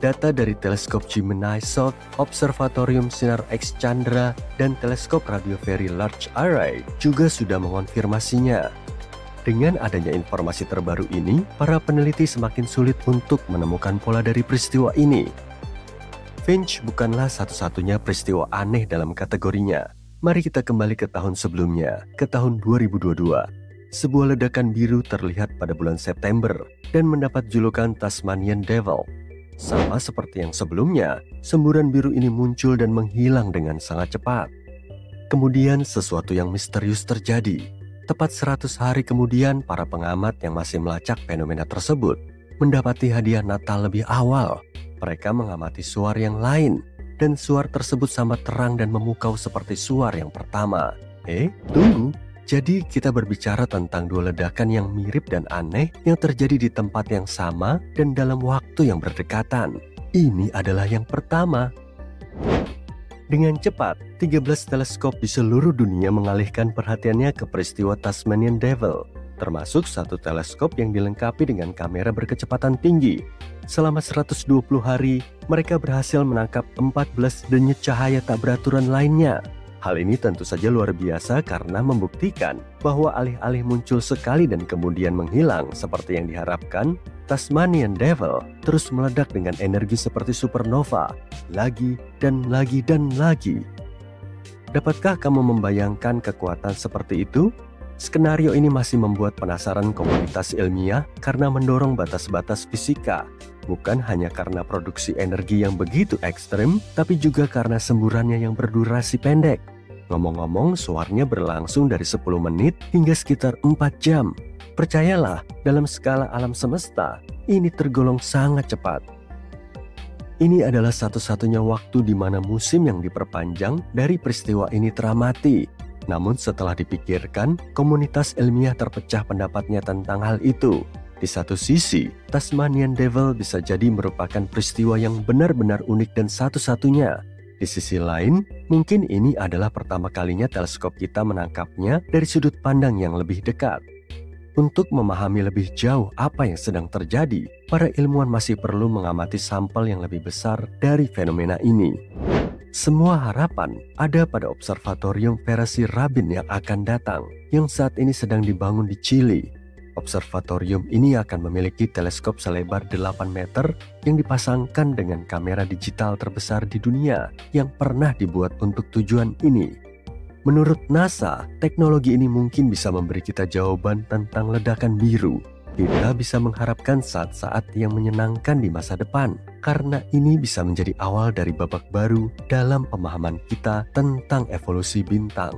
Data dari teleskop Gemini South, Observatorium Sinar X Chandra, dan teleskop Radio Very Large Array juga sudah mengonfirmasinya. Dengan adanya informasi terbaru ini, para peneliti semakin sulit untuk menemukan pola dari peristiwa ini. Finch bukanlah satu-satunya peristiwa aneh dalam kategorinya. Mari kita kembali ke tahun sebelumnya, ke tahun 2022. Sebuah ledakan biru terlihat pada bulan September dan mendapat julukan Tasmanian Devil. Sama seperti yang sebelumnya, semburan biru ini muncul dan menghilang dengan sangat cepat. Kemudian sesuatu yang misterius terjadi. Tepat 100 hari kemudian, para pengamat yang masih melacak fenomena tersebut mendapati hadiah Natal lebih awal. Mereka mengamati suar yang lain, dan suar tersebut sama terang dan memukau seperti suar yang pertama. Tunggu. Jadi kita berbicara tentang dua ledakan yang mirip dan aneh yang terjadi di tempat yang sama dan dalam waktu yang berdekatan. Ini adalah yang pertama. Dengan cepat, 13 teleskop di seluruh dunia mengalihkan perhatiannya ke peristiwa Tasmanian Devil, termasuk satu teleskop yang dilengkapi dengan kamera berkecepatan tinggi. Selama 120 hari, mereka berhasil menangkap 14 denyut cahaya tak beraturan lainnya. Hal ini tentu saja luar biasa karena membuktikan bahwa alih-alih muncul sekali dan kemudian menghilang seperti yang diharapkan, Tasmanian Devil terus meledak dengan energi seperti supernova, lagi dan lagi dan lagi. Dapatkah kamu membayangkan kekuatan seperti itu? Skenario ini masih membuat penasaran komunitas ilmiah karena mendorong batas-batas fisika, bukan hanya karena produksi energi yang begitu ekstrim, tapi juga karena semburannya yang berdurasi pendek. Ngomong-ngomong, suarnya berlangsung dari 10 menit hingga sekitar 4 jam. Percayalah, dalam skala alam semesta, ini tergolong sangat cepat. Ini adalah satu-satunya waktu di mana musim yang diperpanjang dari peristiwa ini teramati. Namun setelah dipikirkan, komunitas ilmiah terpecah pendapatnya tentang hal itu. Di satu sisi, Tasmanian Devil bisa jadi merupakan peristiwa yang benar-benar unik dan satu-satunya. Di sisi lain, mungkin ini adalah pertama kalinya teleskop kita menangkapnya dari sudut pandang yang lebih dekat. Untuk memahami lebih jauh apa yang sedang terjadi, para ilmuwan masih perlu mengamati sampel yang lebih besar dari fenomena ini. Semua harapan ada pada Observatorium Verasi Rabin yang akan datang, yang saat ini sedang dibangun di Chili. Observatorium ini akan memiliki teleskop selebar 8 meter yang dipasangkan dengan kamera digital terbesar di dunia yang pernah dibuat untuk tujuan ini. Menurut NASA, teknologi ini mungkin bisa memberi kita jawaban tentang ledakan biru. Kita bisa mengharapkan saat-saat yang menyenangkan di masa depan, karena ini bisa menjadi awal dari babak baru dalam pemahaman kita tentang evolusi bintang.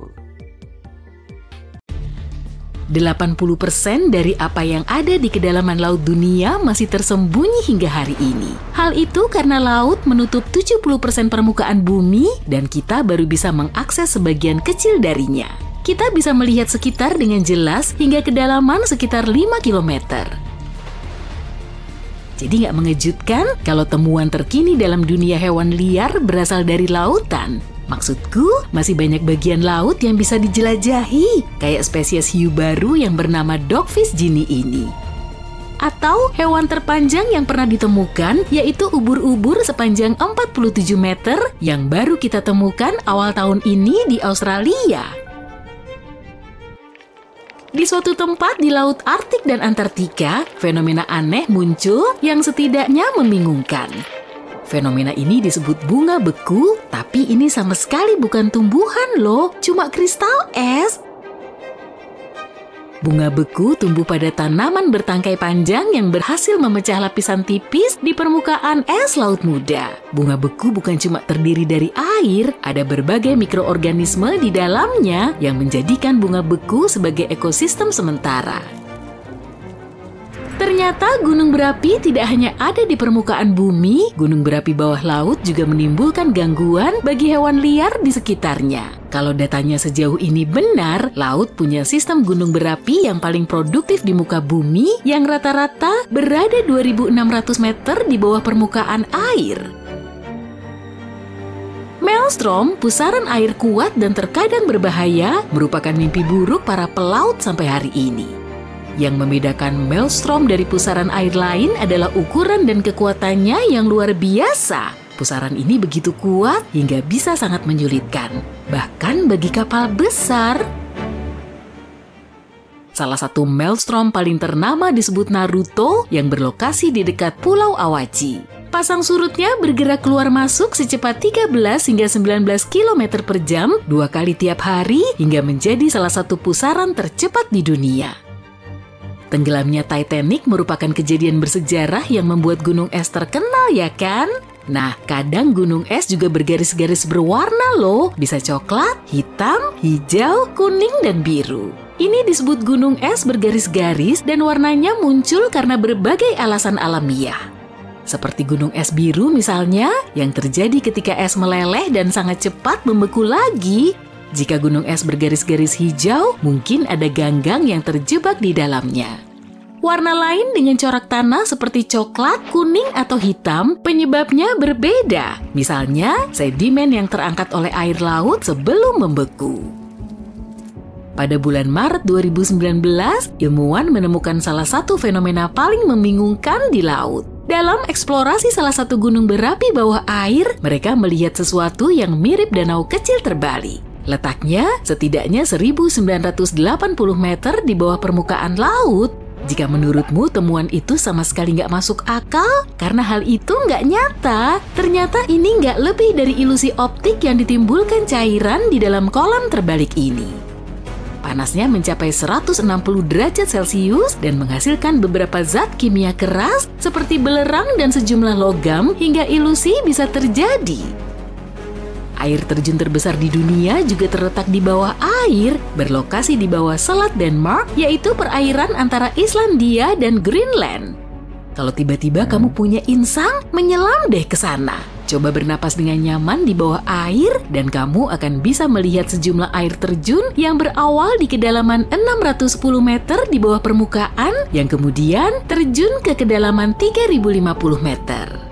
80% dari apa yang ada di kedalaman laut dunia masih tersembunyi hingga hari ini. Hal itu karena laut menutup 70% permukaan bumi dan kita baru bisa mengakses sebagian kecil darinya. Kita bisa melihat sekitar dengan jelas hingga kedalaman sekitar 5 km. Jadi nggak mengejutkan kalau temuan terkini dalam dunia hewan liar berasal dari lautan. Maksudku, masih banyak bagian laut yang bisa dijelajahi, kayak spesies hiu baru yang bernama dogfish genie ini. Atau hewan terpanjang yang pernah ditemukan, yaitu ubur-ubur sepanjang 47 meter yang baru kita temukan awal tahun ini di Australia. Di suatu tempat di Laut Arktik dan Antartika, fenomena aneh muncul yang setidaknya membingungkan. Fenomena ini disebut bunga beku, tapi ini sama sekali bukan tumbuhan loh, cuma kristal es. Bunga beku tumbuh pada tanaman bertangkai panjang yang berhasil memecah lapisan tipis di permukaan es laut muda. Bunga beku bukan cuma terdiri dari air, ada berbagai mikroorganisme di dalamnya yang menjadikan bunga beku sebagai ekosistem sementara. Ternyata gunung berapi tidak hanya ada di permukaan bumi, gunung berapi bawah laut juga menimbulkan gangguan bagi hewan liar di sekitarnya. Kalau datanya sejauh ini benar, laut punya sistem gunung berapi yang paling produktif di muka bumi yang rata-rata berada 2.600 meter di bawah permukaan air. Maelstrom, pusaran air kuat dan terkadang berbahaya, merupakan mimpi buruk para pelaut sampai hari ini. Yang membedakan maelstrom dari pusaran air lain adalah ukuran dan kekuatannya yang luar biasa. Pusaran ini begitu kuat hingga bisa sangat menyulitkan, bahkan bagi kapal besar. Salah satu maelstrom paling ternama disebut Naruto yang berlokasi di dekat Pulau Awaji. Pasang surutnya bergerak keluar masuk secepat 13 hingga 19 km per jam 2 kali tiap hari hingga menjadi salah satu pusaran tercepat di dunia. Tenggelamnya Titanic merupakan kejadian bersejarah yang membuat gunung es terkenal, ya kan? Nah, kadang gunung es juga bergaris-garis berwarna loh, bisa coklat, hitam, hijau, kuning, dan biru. Ini disebut gunung es bergaris-garis dan warnanya muncul karena berbagai alasan alamiah. Seperti gunung es biru misalnya, yang terjadi ketika es meleleh dan sangat cepat membeku lagi. Jika gunung es bergaris-garis hijau, mungkin ada ganggang yang terjebak di dalamnya. Warna lain dengan corak tanah seperti coklat, kuning, atau hitam, penyebabnya berbeda. Misalnya, sedimen yang terangkat oleh air laut sebelum membeku. Pada bulan Maret 2019, ilmuwan menemukan salah satu fenomena paling membingungkan di laut. Dalam eksplorasi salah satu gunung berapi bawah air, mereka melihat sesuatu yang mirip danau kecil terbalik. Letaknya setidaknya 1.980 meter di bawah permukaan laut. Jika menurutmu temuan itu sama sekali nggak masuk akal, karena hal itu nggak nyata, ternyata ini nggak lebih dari ilusi optik yang ditimbulkan cairan di dalam kolam terbalik ini. Panasnya mencapai 160 derajat Celcius dan menghasilkan beberapa zat kimia keras seperti belerang dan sejumlah logam hingga ilusi bisa terjadi. Air terjun terbesar di dunia juga terletak di bawah air, berlokasi di bawah Selat Denmark, yaitu perairan antara Islandia dan Greenland. Kalau tiba-tiba kamu punya insang, menyelam deh ke sana. Coba bernapas dengan nyaman di bawah air, dan kamu akan bisa melihat sejumlah air terjun yang berawal di kedalaman 610 meter di bawah permukaan, yang kemudian terjun ke kedalaman 3050 meter.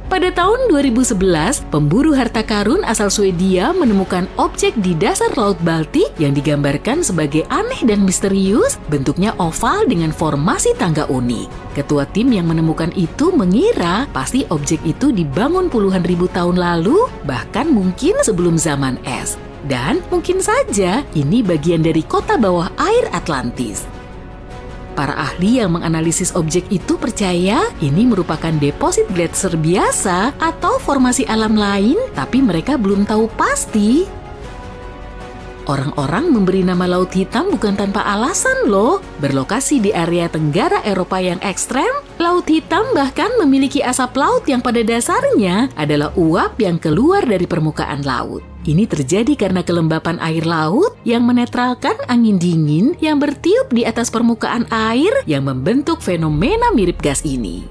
Pada tahun 2011, pemburu harta karun asal Swedia menemukan objek di dasar Laut Baltik yang digambarkan sebagai aneh dan misterius, bentuknya oval dengan formasi tangga unik. Ketua tim yang menemukan itu mengira pasti objek itu dibangun puluhan ribu tahun lalu, bahkan mungkin sebelum zaman es. Dan mungkin saja ini bagian dari kota bawah air Atlantis. Para ahli yang menganalisis objek itu percaya ini merupakan deposit gletser biasa atau formasi alam lain, tapi mereka belum tahu pasti. Orang-orang memberi nama Laut Hitam bukan tanpa alasan loh. Berlokasi di area tenggara Eropa yang ekstrem, Laut Hitam bahkan memiliki asap laut yang pada dasarnya adalah uap yang keluar dari permukaan laut. Ini terjadi karena kelembapan air laut yang menetralkan angin dingin yang bertiup di atas permukaan air yang membentuk fenomena mirip gas ini.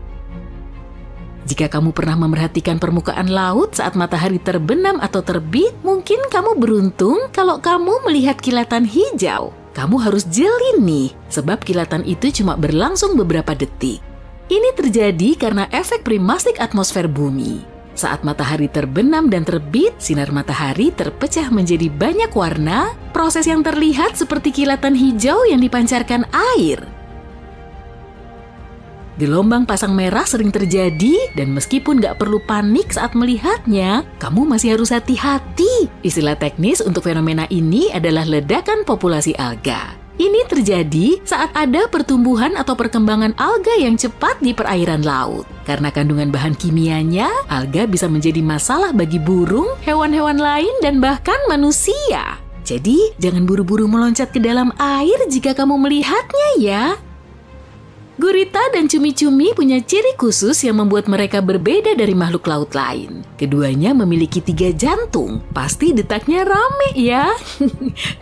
Jika kamu pernah memerhatikan permukaan laut saat matahari terbenam atau terbit, mungkin kamu beruntung kalau kamu melihat kilatan hijau. Kamu harus jeli nih, sebab kilatan itu cuma berlangsung beberapa detik. Ini terjadi karena efek primastik atmosfer bumi. Saat matahari terbenam dan terbit, sinar matahari terpecah menjadi banyak warna, proses yang terlihat seperti kilatan hijau yang dipancarkan air. Gelombang pasang merah sering terjadi, dan meskipun nggak perlu panik saat melihatnya, kamu masih harus hati-hati. Istilah teknis untuk fenomena ini adalah ledakan populasi alga. Ini terjadi saat ada pertumbuhan atau perkembangan alga yang cepat di perairan laut. Karena kandungan bahan kimianya, alga bisa menjadi masalah bagi burung, hewan-hewan lain, dan bahkan manusia. Jadi, jangan buru-buru meloncat ke dalam air jika kamu melihatnya ya. Gurita dan cumi-cumi punya ciri khusus yang membuat mereka berbeda dari makhluk laut lain. Keduanya memiliki 3 jantung. Pasti detaknya rame ya.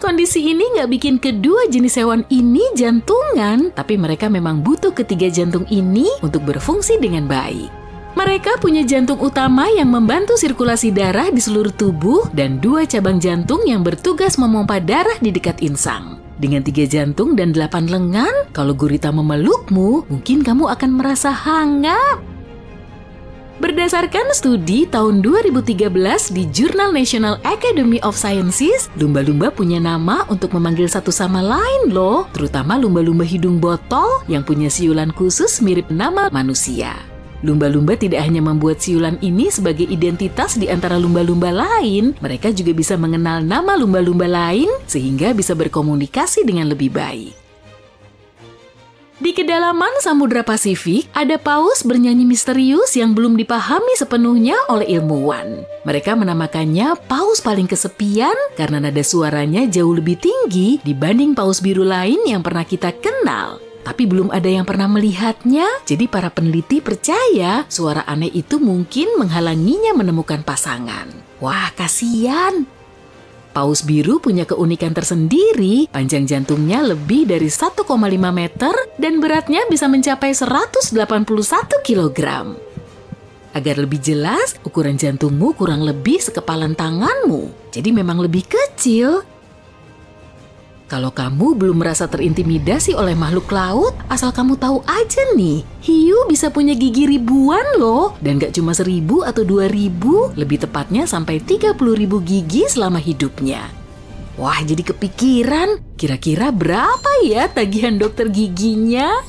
Kondisi ini nggak bikin kedua jenis hewan ini jantungan, tapi mereka memang butuh ketiga jantung ini untuk berfungsi dengan baik. Mereka punya jantung utama yang membantu sirkulasi darah di seluruh tubuh dan 2 cabang jantung yang bertugas memompa darah di dekat insang. Dengan 3 jantung dan 8 lengan, kalau gurita memelukmu, mungkin kamu akan merasa hangat. Berdasarkan studi tahun 2013 di Jurnal National Academy of Sciences, lumba-lumba punya nama untuk memanggil satu sama lain loh, terutama lumba-lumba hidung botol yang punya siulan khusus mirip nama manusia. Lumba-lumba tidak hanya membuat siulan ini sebagai identitas di antara lumba-lumba lain, mereka juga bisa mengenal nama lumba-lumba lain sehingga bisa berkomunikasi dengan lebih baik. Di kedalaman Samudra Pasifik, ada paus bernyanyi misterius yang belum dipahami sepenuhnya oleh ilmuwan. Mereka menamakannya paus paling kesepian karena nada suaranya jauh lebih tinggi dibanding paus biru lain yang pernah kita kenal. Tapi belum ada yang pernah melihatnya, jadi para peneliti percaya suara aneh itu mungkin menghalanginya menemukan pasangan. Wah, kasihan. Paus biru punya keunikan tersendiri, panjang jantungnya lebih dari 1,5 meter dan beratnya bisa mencapai 181 kg. Agar lebih jelas, ukuran jantungmu kurang lebih sekepalan tanganmu, jadi memang lebih kecil. Kalau kamu belum merasa terintimidasi oleh makhluk laut, asal kamu tahu aja nih, hiu bisa punya gigi ribuan loh, dan gak cuma 1.000 atau 2.000, lebih tepatnya sampai 30.000 gigi selama hidupnya. Wah, jadi kepikiran, kira-kira berapa ya tagihan dokter giginya?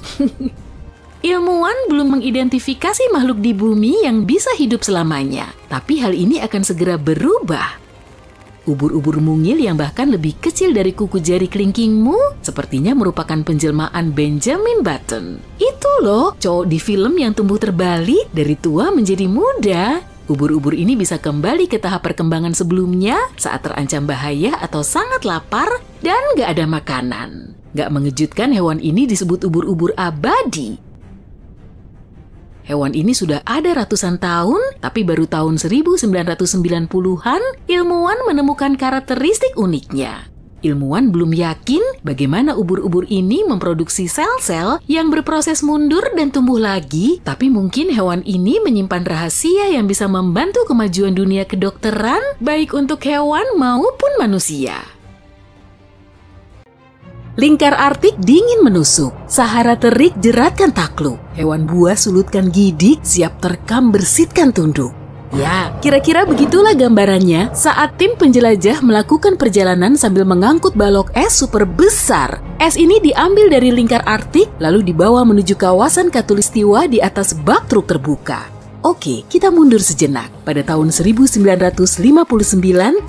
Ilmuwan belum mengidentifikasi makhluk di bumi yang bisa hidup selamanya, tapi hal ini akan segera berubah. Ubur-ubur mungil yang bahkan lebih kecil dari kuku jari kelingkingmu sepertinya merupakan penjelmaan Benjamin Button. Itu loh, cowok di film yang tumbuh terbalik dari tua menjadi muda. Ubur-ubur ini bisa kembali ke tahap perkembangan sebelumnya saat terancam bahaya atau sangat lapar dan gak ada makanan. Gak mengejutkan hewan ini disebut ubur-ubur abadi. Hewan ini sudah ada ratusan tahun, tapi baru tahun 1990-an, ilmuwan menemukan karakteristik uniknya. Ilmuwan belum yakin bagaimana ubur-ubur ini memproduksi sel-sel yang berproses mundur dan tumbuh lagi, tapi mungkin hewan ini menyimpan rahasia yang bisa membantu kemajuan dunia kedokteran, baik untuk hewan maupun manusia. Lingkar Arktik dingin menusuk, Sahara terik jeratkan takluk, hewan buas sulutkan gidik, siap terkam bersitkan tunduk. Ya, kira-kira begitulah gambarannya saat tim penjelajah melakukan perjalanan sambil mengangkut balok es super besar. Es ini diambil dari lingkar Arktik lalu dibawa menuju kawasan Khatulistiwa di atas bak truk terbuka. Oke, kita mundur sejenak. Pada tahun 1959,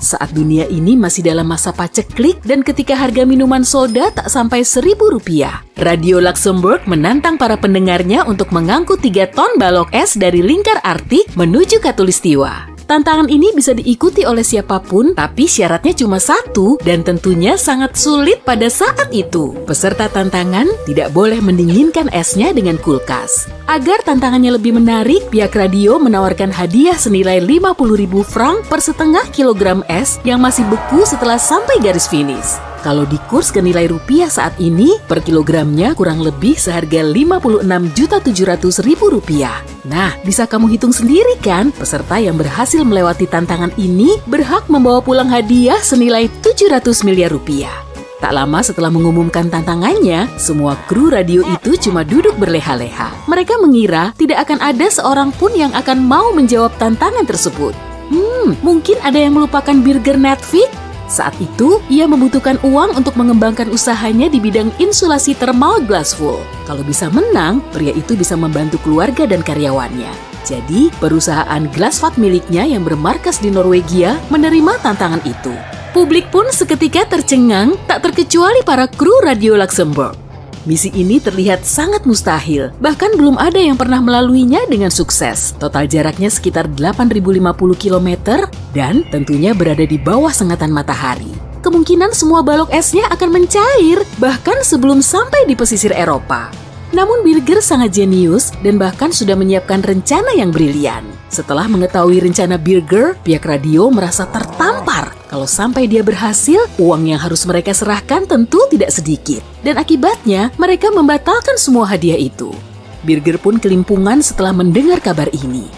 saat dunia ini masih dalam masa paceklik dan ketika harga minuman soda tak sampai Rp1.000, Radio Luxembourg menantang para pendengarnya untuk mengangkut 3 ton balok es dari lingkar Arktik menuju Khatulistiwa. Tantangan ini bisa diikuti oleh siapapun, tapi syaratnya cuma satu dan tentunya sangat sulit pada saat itu. Peserta tantangan tidak boleh mendinginkan esnya dengan kulkas. Agar tantangannya lebih menarik, pihak radio menawarkan hadiah senilai 50.000 franc per setengah kilogram es yang masih beku setelah sampai garis finish. Kalau dikurs ke nilai rupiah saat ini, per kilogramnya kurang lebih seharga Rp56.700.000. Nah, bisa kamu hitung sendiri kan? Peserta yang berhasil melewati tantangan ini berhak membawa pulang hadiah senilai 700 miliar rupiah. Tak lama setelah mengumumkan tantangannya, semua kru radio itu cuma duduk berleha-leha. Mereka mengira tidak akan ada seorang pun yang akan mau menjawab tantangan tersebut. Mungkin ada yang melupakan burger Netflix? Saat itu, ia membutuhkan uang untuk mengembangkan usahanya di bidang insulasi thermal glass wool. Kalau bisa menang, pria itu bisa membantu keluarga dan karyawannya. Jadi, perusahaan Glasvat miliknya yang bermarkas di Norwegia menerima tantangan itu. Publik pun seketika tercengang, tak terkecuali para kru Radio Luxembourg. Misi ini terlihat sangat mustahil, bahkan belum ada yang pernah melaluinya dengan sukses. Total jaraknya sekitar 8.050 km dan tentunya berada di bawah sengatan matahari. kemungkinan semua balok esnya akan mencair, bahkan sebelum sampai di pesisir Eropa. Namun Birger sangat jenius dan bahkan sudah menyiapkan rencana yang brilian. Setelah mengetahui rencana Birger, pihak radio merasa tertampar. Kalau sampai dia berhasil, uang yang harus mereka serahkan tentu tidak sedikit. Dan akibatnya, mereka membatalkan semua hadiah itu. Birger pun kelimpungan setelah mendengar kabar ini.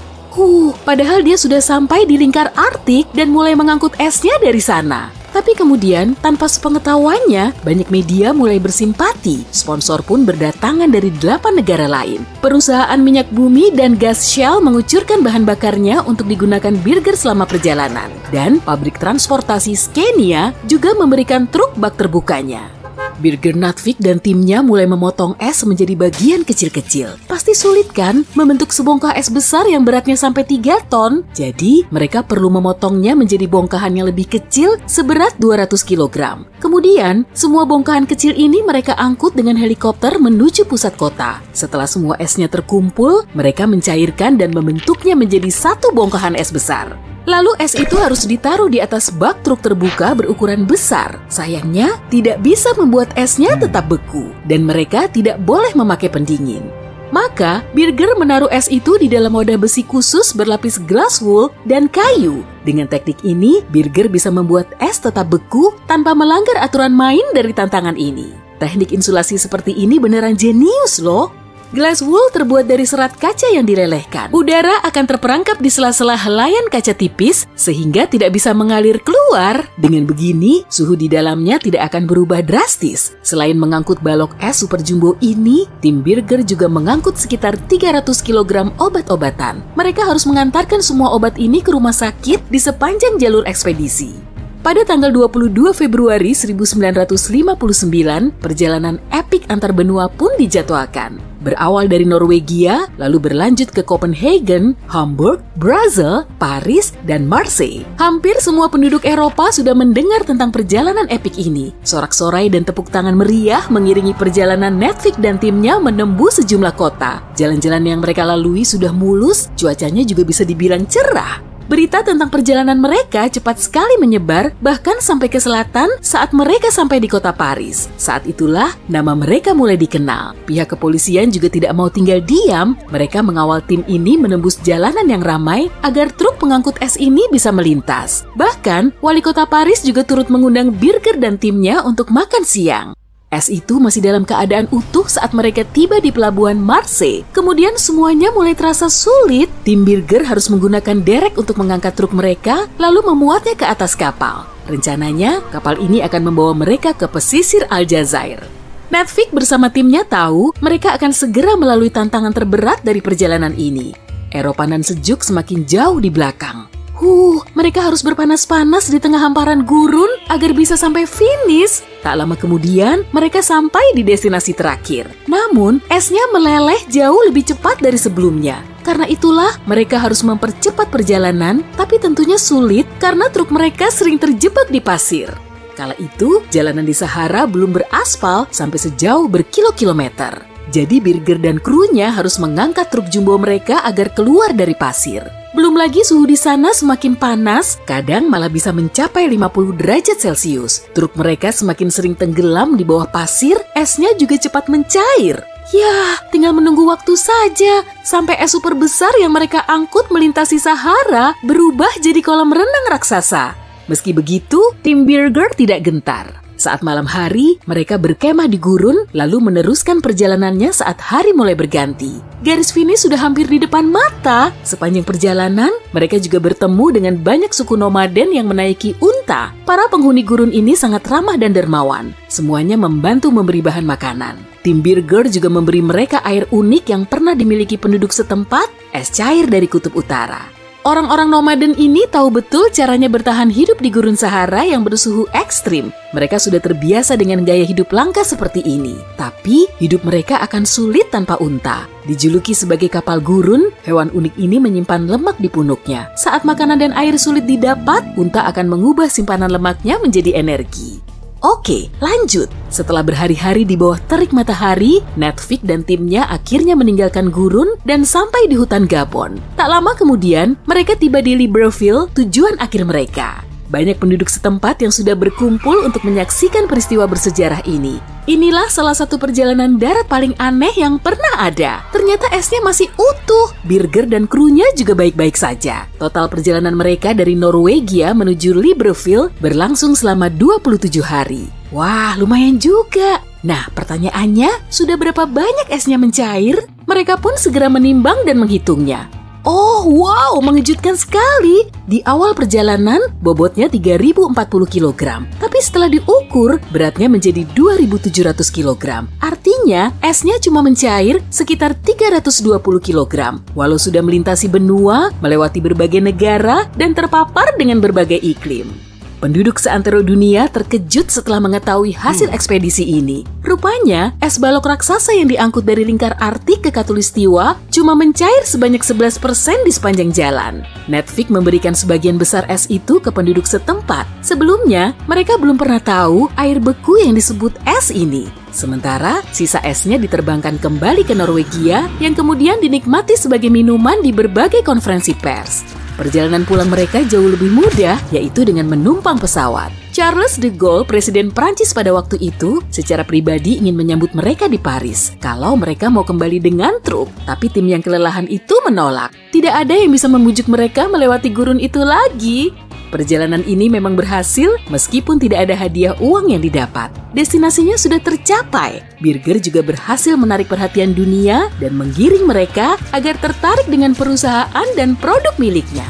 Padahal dia sudah sampai di lingkar Arktik dan mulai mengangkut esnya dari sana. Tapi kemudian, tanpa sepengetahuannya, banyak media mulai bersimpati. Sponsor pun berdatangan dari 8 negara lain. Perusahaan minyak bumi dan gas Shell mengucurkan bahan bakarnya untuk digunakan Birger selama perjalanan. Dan pabrik transportasi Scania juga memberikan truk bak terbukanya. Birger Natvik dan timnya mulai memotong es menjadi bagian kecil-kecil. Pasti sulit kan membentuk sebongkah es besar yang beratnya sampai 3 ton? Jadi mereka perlu memotongnya menjadi bongkahan yang lebih kecil seberat 200 kg. Kemudian semua bongkahan kecil ini mereka angkut dengan helikopter menuju pusat kota. Setelah semua esnya terkumpul, mereka mencairkan dan membentuknya menjadi satu bongkahan es besar. Lalu es itu harus ditaruh di atas bak truk terbuka berukuran besar. Sayangnya, tidak bisa membuat esnya tetap beku. Dan mereka tidak boleh memakai pendingin. Maka, Birger menaruh es itu di dalam wadah besi khusus berlapis glass wool dan kayu. Dengan teknik ini, Birger bisa membuat es tetap beku tanpa melanggar aturan main dari tantangan ini. Teknik insulasi seperti ini beneran jenius loh. Glass wool terbuat dari serat kaca yang dilelehkan. Udara akan terperangkap di sela-sela helaian kaca tipis sehingga tidak bisa mengalir keluar. Dengan begini, suhu di dalamnya tidak akan berubah drastis. Selain mengangkut balok es super jumbo ini, tim Birger juga mengangkut sekitar 300 kg obat-obatan. Mereka harus mengantarkan semua obat ini ke rumah sakit di sepanjang jalur ekspedisi. Pada tanggal 22 Februari 1959, perjalanan epik antar benua pun dijadwalkan. Berawal dari Norwegia, lalu berlanjut ke Copenhagen, Hamburg, Basel, Paris, dan Marseille. Hampir semua penduduk Eropa sudah mendengar tentang perjalanan epik ini. Sorak-sorai dan tepuk tangan meriah mengiringi perjalanan Natvik dan timnya menembus sejumlah kota. Jalan-jalan yang mereka lalui sudah mulus, cuacanya juga bisa dibilang cerah. Berita tentang perjalanan mereka cepat sekali menyebar, bahkan sampai ke selatan saat mereka sampai di kota Paris. Saat itulah nama mereka mulai dikenal. Pihak kepolisian juga tidak mau tinggal diam. Mereka mengawal tim ini menembus jalanan yang ramai agar truk pengangkut es ini bisa melintas. Bahkan, wali kota Paris juga turut mengundang Birger dan timnya untuk makan siang. Es itu masih dalam keadaan utuh saat mereka tiba di pelabuhan Marseille. Kemudian semuanya mulai terasa sulit. Tim Birger harus menggunakan derek untuk mengangkat truk mereka, lalu memuatnya ke atas kapal. Rencananya, kapal ini akan membawa mereka ke pesisir Aljazair. Natvik bersama timnya tahu mereka akan segera melalui tantangan terberat dari perjalanan ini. Eropa nan sejuk semakin jauh di belakang. Mereka harus berpanas-panas di tengah hamparan gurun agar bisa sampai finish. Tak lama kemudian, mereka sampai di destinasi terakhir. Namun, esnya meleleh jauh lebih cepat dari sebelumnya. Karena itulah, mereka harus mempercepat perjalanan, tapi tentunya sulit karena truk mereka sering terjebak di pasir. Kala itu, jalanan di Sahara belum beraspal sampai sejauh berkilo-kilometer. Jadi Birger dan krunya harus mengangkat truk jumbo mereka agar keluar dari pasir. Belum lagi suhu di sana semakin panas, kadang malah bisa mencapai 50 derajat Celcius. Truk mereka semakin sering tenggelam di bawah pasir, esnya juga cepat mencair. Tinggal menunggu waktu saja sampai es super besar yang mereka angkut melintasi Sahara berubah jadi kolam renang raksasa. Meski begitu, tim Birger tidak gentar. Saat malam hari, mereka berkemah di gurun, lalu meneruskan perjalanannya saat hari mulai berganti. Garis finish sudah hampir di depan mata. Sepanjang perjalanan, mereka juga bertemu dengan banyak suku nomaden yang menaiki unta. Para penghuni gurun ini sangat ramah dan dermawan. Semuanya membantu memberi bahan makanan. Tim Birger juga memberi mereka air unik yang pernah dimiliki penduduk setempat, es cair dari kutub utara. Orang-orang nomaden ini tahu betul caranya bertahan hidup di gurun Sahara yang bersuhu ekstrim. Mereka sudah terbiasa dengan gaya hidup langka seperti ini. Tapi, hidup mereka akan sulit tanpa unta. Dijuluki sebagai kapal gurun, hewan unik ini menyimpan lemak di punuknya. Saat makanan dan air sulit didapat, unta akan mengubah simpanan lemaknya menjadi energi. Oke, lanjut. Setelah berhari-hari di bawah terik matahari, Natvik dan timnya akhirnya meninggalkan gurun dan sampai di hutan Gabon. Tak lama kemudian, mereka tiba di Libreville, tujuan akhir mereka. Banyak penduduk setempat yang sudah berkumpul untuk menyaksikan peristiwa bersejarah ini. Inilah salah satu perjalanan darat paling aneh yang pernah ada. Ternyata esnya masih utuh. Birger dan krunya juga baik-baik saja. Total perjalanan mereka dari Norwegia menuju Libreville berlangsung selama 27 hari. Wah, lumayan juga. Nah, pertanyaannya, sudah berapa banyak esnya mencair? Mereka pun segera menimbang dan menghitungnya. Oh, wow, mengejutkan sekali. Di awal perjalanan, bobotnya 3.040 kg. Tapi setelah diukur, beratnya menjadi 2.700 kg. Artinya, esnya cuma mencair sekitar 320 kg. Walau sudah melintasi benua, melewati berbagai negara, dan terpapar dengan berbagai iklim. Penduduk seantero dunia terkejut setelah mengetahui hasil ekspedisi ini. Rupanya, es balok raksasa yang diangkut dari lingkar Arktik ke Khatulistiwa cuma mencair sebanyak 11% di sepanjang jalan. Nedvik memberikan sebagian besar es itu ke penduduk setempat. Sebelumnya, mereka belum pernah tahu air beku yang disebut es ini. Sementara, sisa esnya diterbangkan kembali ke Norwegia yang kemudian dinikmati sebagai minuman di berbagai konferensi pers. Perjalanan pulang mereka jauh lebih mudah, yaitu dengan menumpang pesawat. Charles de Gaulle, Presiden Prancis pada waktu itu, secara pribadi ingin menyambut mereka di Paris kalau mereka mau kembali dengan truk. Tapi tim yang kelelahan itu menolak. Tidak ada yang bisa membujuk mereka melewati gurun itu lagi. Perjalanan ini memang berhasil meskipun tidak ada hadiah uang yang didapat. Destinasinya sudah tercapai. Birger juga berhasil menarik perhatian dunia dan menggiring mereka agar tertarik dengan perusahaan dan produk miliknya.